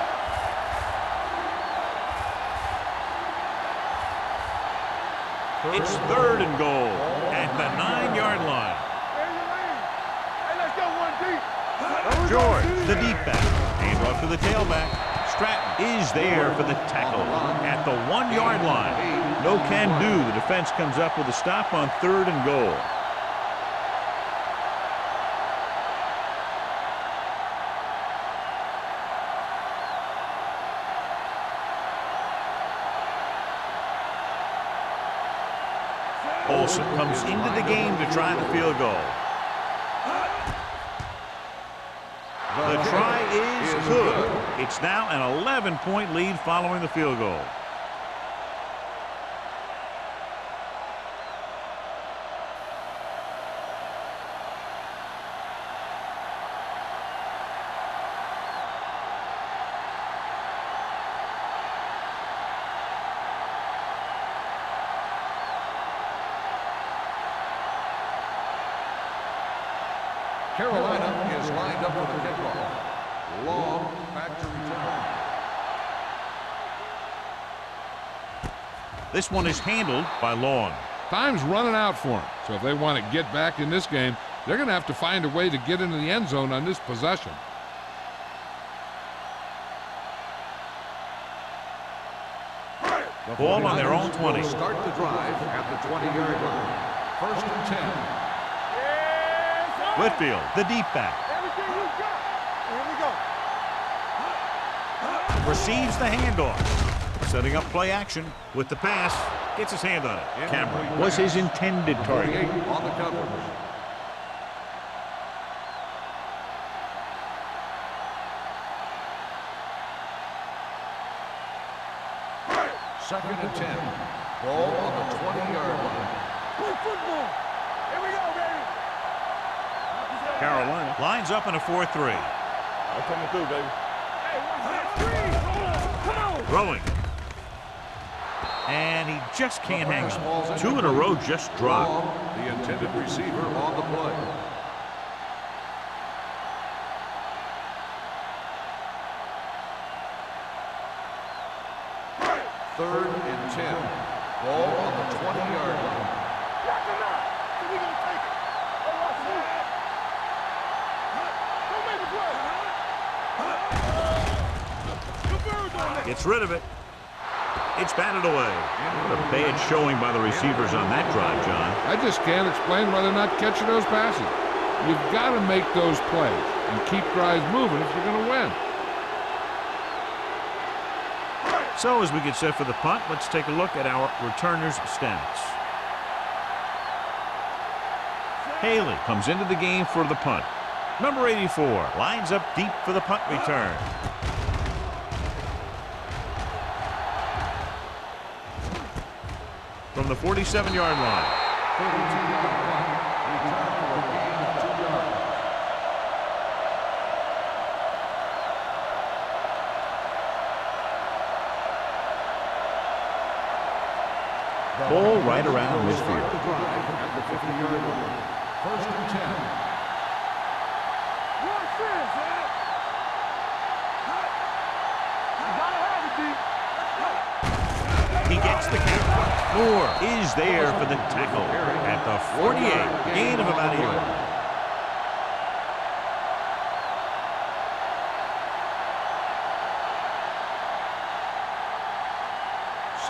It's third and goal at the 9-yard line. Hey, let's go 1 deep. George, the deep back. Hand off to the tailback. Stratton is there for the tackle at the 1-yard line. No can do. The defense comes up with a stop on third and goal. Olsen comes into the game to try the field goal. The try is good. It's now an 11-point lead following the field goal. Carolina is lined up for the kickoff. Long back to return. This one is handled by Long. Time's running out for them, so if they want to get back in this game, they're going to have to find a way to get into the end zone on this possession. Ball on their own 20. Start the drive at the 20-yard line. First and 10. Whitfield, the deep back. Everything you got. Here we go. Receives the handoff. Setting up play action with the pass. Gets his hand on it. Cameron was his intended target. On the coverage. Second and 10. Ball on the 20-yard line. Play football. Here we go, baby. Carolina lines up in a 4-3. I'm coming through, baby. Hey, watch that. Come on. Throwing. And he just can't hang on. 2 in a row just dropped. The intended receiver on the play. Third and 10. Ball on the 20-yard line. Lock him out. We gonna take it. Oh, watch that. Don't make a play. Gets rid of it. It's batted away. What a bad showing by the receivers on that drive, John. I just can't explain why they're not catching those passes. You've got to make those plays and keep drives moving if you're going to win. So as we get set for the punt, let's take a look at our returners' stats. Haley comes into the game for the punt. Number 84 lines up deep for the punt return. From the 47-yard line. 32-yard punt. Return for a gain of 2 yards. Ball right around midfield. The drive at the 50-yard line. First and 10. What's this, man? You gotta have it, D. He gets the count. Moore is there for the tackle at the 48. Gain of about a yard.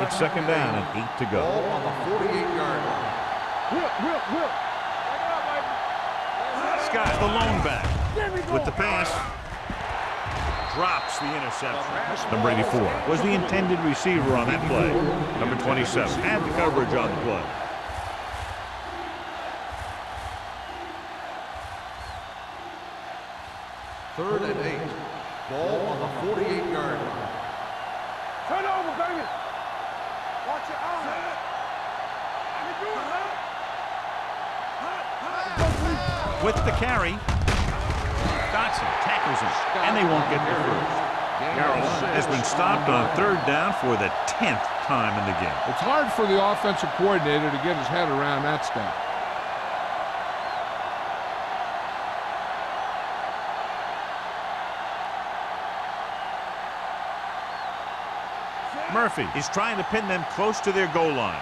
It's second down and 8 to go. Ball on the 48-yard line. Whip. Take it up, baby. Scott, the lone back, with the pass. Drops the interception. Number 84 was the intended receiver on that play. Number 27 had the coverage on the play. Third and 8. Ball on the 48-yard line. Turn over, baby. Watch your eyes. I can do it, man. With the carry, Dotson tackles him, and they won't get there first. Carroll has been stopped on third down for the 10th time in the game. It's hard for the offensive coordinator to get his head around that stuff. Murphy is trying to pin them close to their goal line.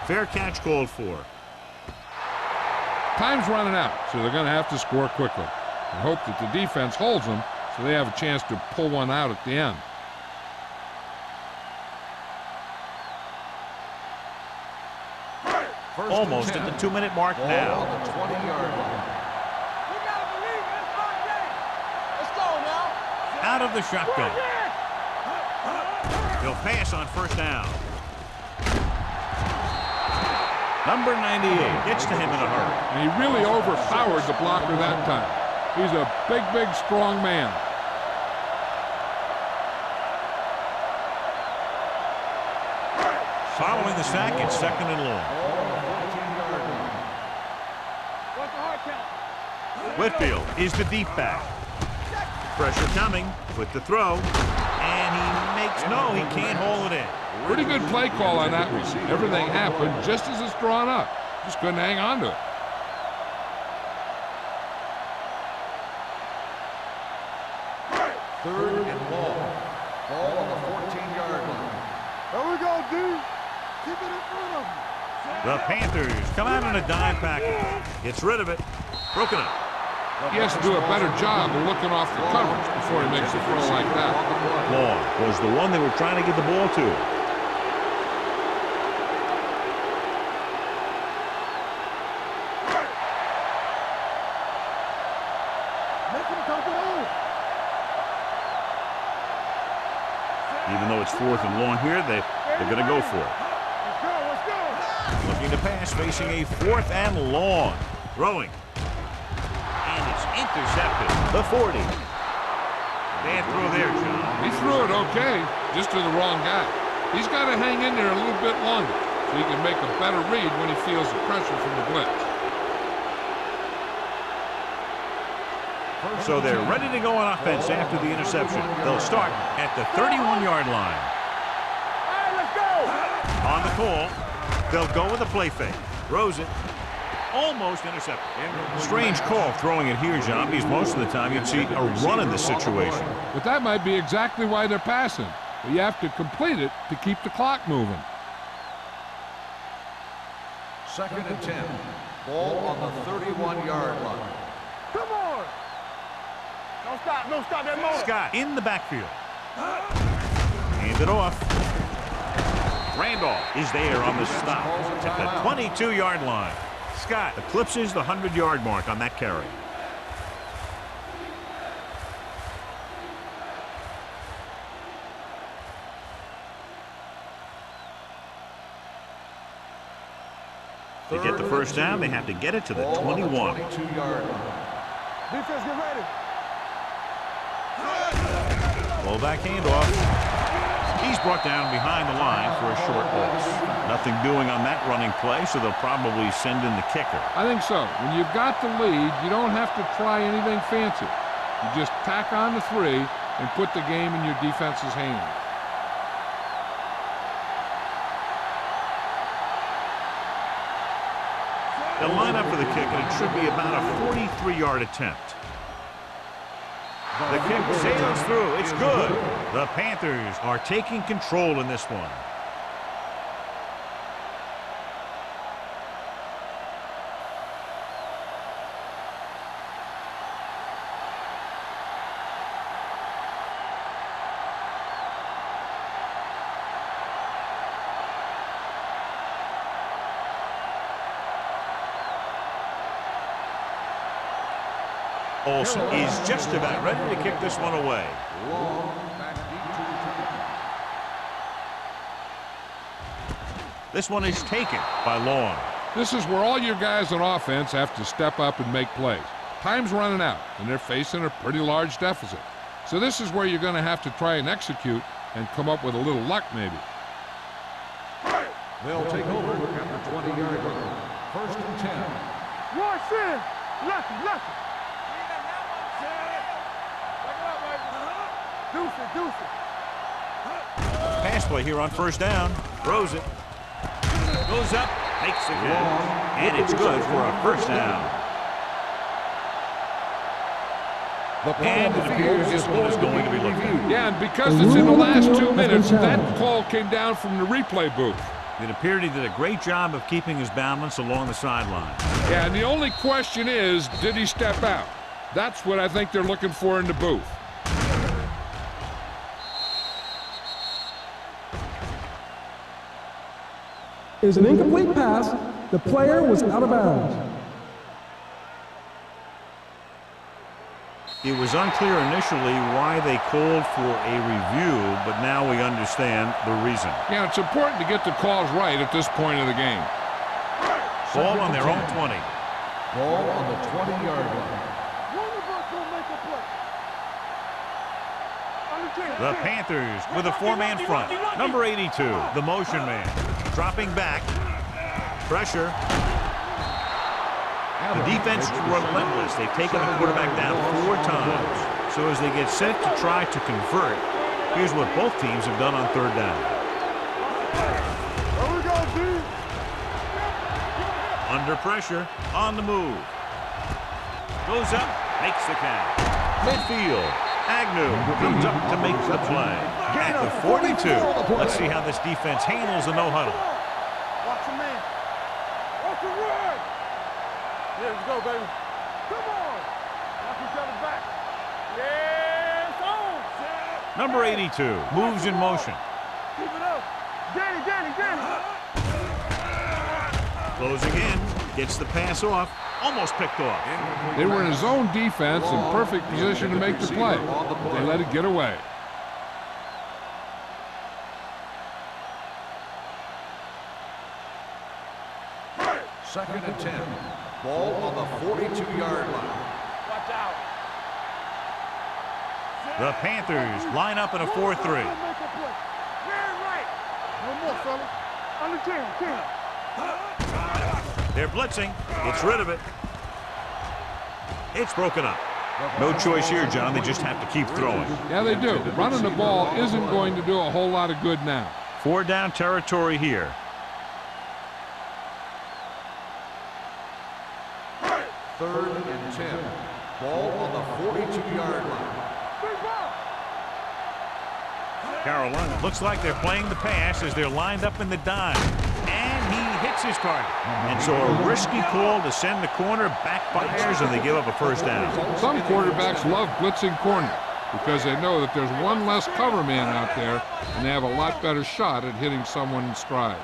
Fair catch called for. Time's running out, so they're going to have to score quickly and hope that the defense holds them so they have a chance to pull one out at the end. Almost at the 2-minute mark now. On the 20-yard line. You gotta believe it. It's our game. Let's go now. Out of the shotgun. He'll pass on first down. Number 98 gets to him in a hurry. And he really overpowered the blocker that time. He's a big, strong man. Following the sack, it's second and long. What's the hard count? Whitfield is the deep back. Pressure coming with the throw. And he makes no, he can't hold it in. Pretty good play call on that one. Everything happened just as it's drawn up. Just couldn't hang on to it. Third and long. Ball on the 14-yard line. There we go, dude. Keep it in front of him. The Panthers come out in a dime package. Gets rid of it. Broken up. He has to do a better job of looking off the coverage before he makes a throw like that. Long was the one they were trying to get the ball to. Make him come home. Even though it's fourth and long here, they're going to go for it. Let's go. Looking to pass, facing a fourth and long. Throwing. And it's intercepted. The 40. Bad throw there, John. He threw it okay, just to the wrong guy. He's got to hang in there a little bit longer so he can make a better read when he feels the pressure from the blitz. So they're ready to go on offense after the interception. They'll start at the 31-yard line. All right, let's go. On the call, They'll go with a play fake. Throws it. Almost intercepted. Strange call throwing it here, John, because most of the time you'd see a run in this situation. But that might be exactly why they're passing. But you have to complete it to keep the clock moving. 2nd and 10. Ball on the 31-yard line. Come on. Don't stop. Don't stop that motor. Scott in the backfield. Hand it off. Randolph is there on the stop at the 22-yard line. Scott eclipses the 100-yard mark on that carry. To get the first down, they have to get it to the 21. 22-yard line. Defense, get ready. Fullback handoff. He's brought down behind the line for a short loss. Nothing doing on that running play, so they'll probably send in the kicker. I think so. When you've got the lead, you don't have to try anything fancy. You just tack on the 3 and put the game in your defense's hands. They'll line up for the kick, and it should be about a 43-yard attempt. The kick sails through. It's good. The Panthers are taking control in this one. Olsen is just about ready to kick this one away. This one is taken by Long. This is where all your guys on offense have to step up and make plays. Time's running out, and they're facing a pretty large deficit. So this is where you're going to have to try and execute and come up with a little luck maybe. They'll take over at the 20-yard line. 1st and 10. Watch in. Lucky. Deuce it. Pass play here on first down. Throws it. Goes up. Makes the catch. And it's good for a first down. And it appears this one is going to be looked at. Yeah, and because it's in the last 2 minutes, that call came down from the replay booth. It appeared he did a great job of keeping his balance along the sideline. Yeah, and the only question is, did he step out? That's what I think they're looking for in the booth. Is an incomplete pass. The player was out of bounds. It was unclear initially why they called for a review, but now we understand the reason. Yeah, it's important to get the calls right at this point of the game. Ball on their own 20. Ball on the 20-yard line. One of us will make a play. The Panthers with a 4-man front. Number 82, the motion man. Dropping back. Pressure. The defense is relentless. They've taken the quarterback down 4 times. So as they get set to try to convert, here's what both teams have done on 3rd down. There we go, D. Under pressure, on the move. Goes up, makes the catch. Midfield. Agnew comes up to make the play. At the 42. Let's see how this defense handles the no-huddle. Watch your man. Watch the run. There we go, baby. Come on. Watch each other back. Yes, on. Number 82 moves in motion. Keep it up. Danny. Closing in. Gets the pass off. Almost picked off. They were in a zone defense in perfect position to make the play. They let it get away. Second and 10. Ball on the 42-yard line. Watch out. The Panthers line up in a 4-3. Make a play. Very right. No more, fella. Under 10. They're blitzing. Gets rid of it. It's broken up. No choice here, John. They just have to keep throwing. Yeah, they do. Running the ball isn't going to do a whole lot of good now. 4 down territory here. 3rd and 10. Ball on the 42-yard line. Carolina looks like they're playing the pass as they're lined up in the dime. And he hits his target. And so a risky call to send the corner backfires, and they give up a first down. Some quarterbacks love blitzing corner because they know that there's one less cover man out there, and they have a lot better shot at hitting someone in stride.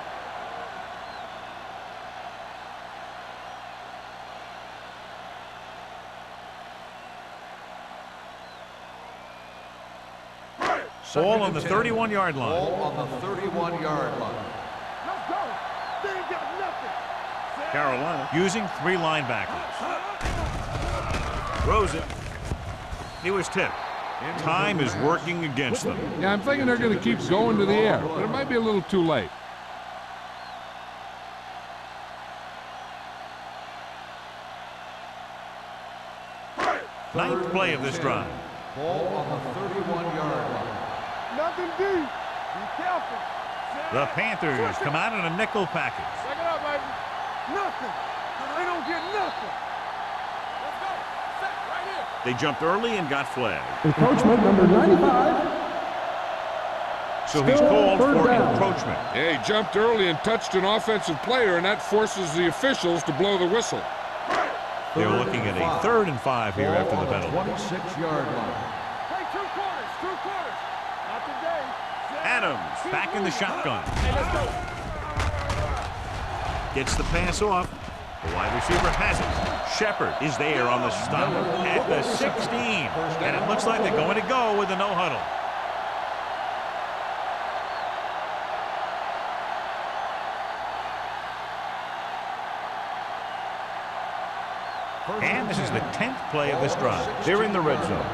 Ball on the 31-yard line. Ball on the 31-yard line. Let's go. They ain't got nothing. Carolina using 3 linebackers. Throws it. He was tipped. Time is working against them. Yeah, I'm thinking they're going to keep going to the air, but it might be a little too late. Ninth play of this drive. Ball on the 31-yard line. Nothing deep. Be careful. The Panthers come out in a nickel package. Check it out, baby. Nothing. They don't get nothing. Let's go. Set right here. They jumped early and got flagged. Encroachment number 95. So he's called for encroachment. Yeah, he jumped early and touched an offensive player, and that forces the officials to blow the whistle. They're looking at a 3rd and 5 here after the penalty. 26-yard line. Hey, two quarters. Not today. Adams back in the shotgun. Hey, let's go. Gets the pass off. The wide receiver has it. Shepard is there on the stop at the 16. And it looks like they're going to go with a no huddle. And this is the 10th play of this drive. They're in the red zone.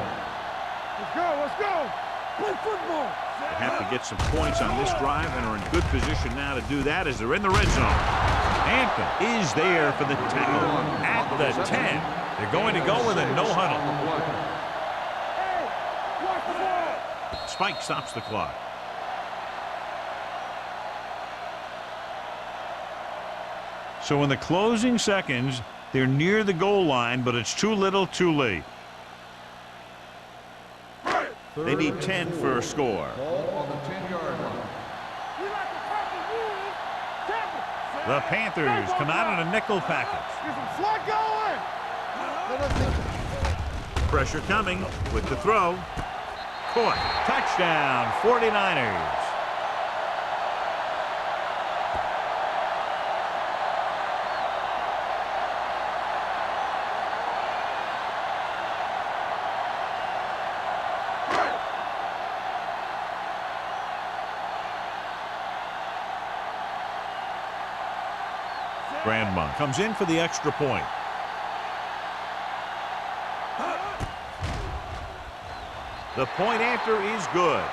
Let's go. Play football. They have to get some points on this drive and are in good position now to do that as they're in the red zone. Anthem is there for the tackle at the 10. They're going to go with a no huddle. Hey, watch the ball. Spike stops the clock. So in the closing seconds, they're near the goal line, but it's too little too late. They need 10 for a score. Ball on the 10-yard line. You like the purple rules? Tackle. The Panthers come out in a nickel package. Get some slack going. Pressure coming with the throw. Caught. Touchdown, 49ers. Grandma comes in for the extra point. The point after is good.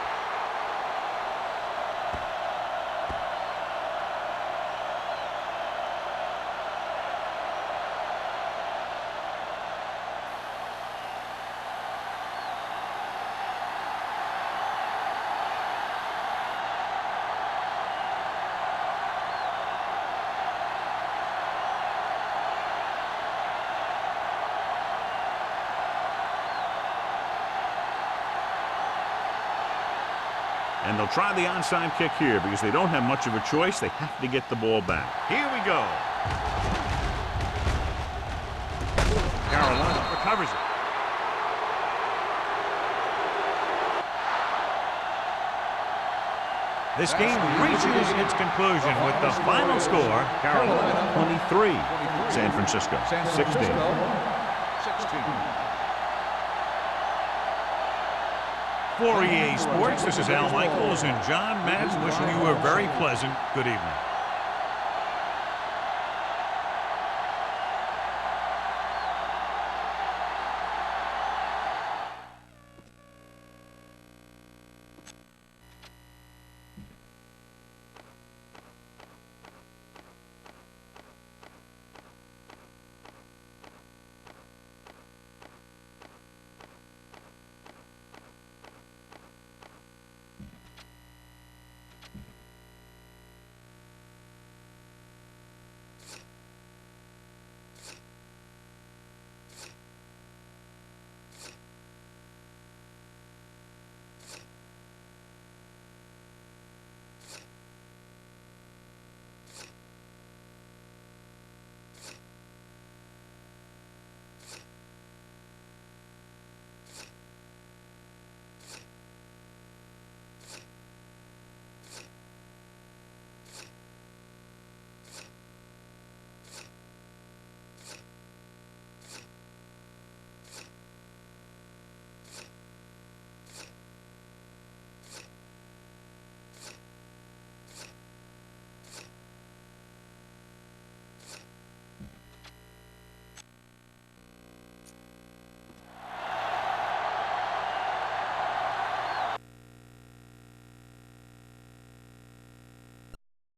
And they'll try the onside kick here because they don't have much of a choice. They have to get the ball back. Here we go. Carolina recovers it. This game reaches its conclusion with the final score. Carolina 23, San Francisco 16. For EA Sports, this is Al Michaels and John Madden wishing you a very pleasant good evening.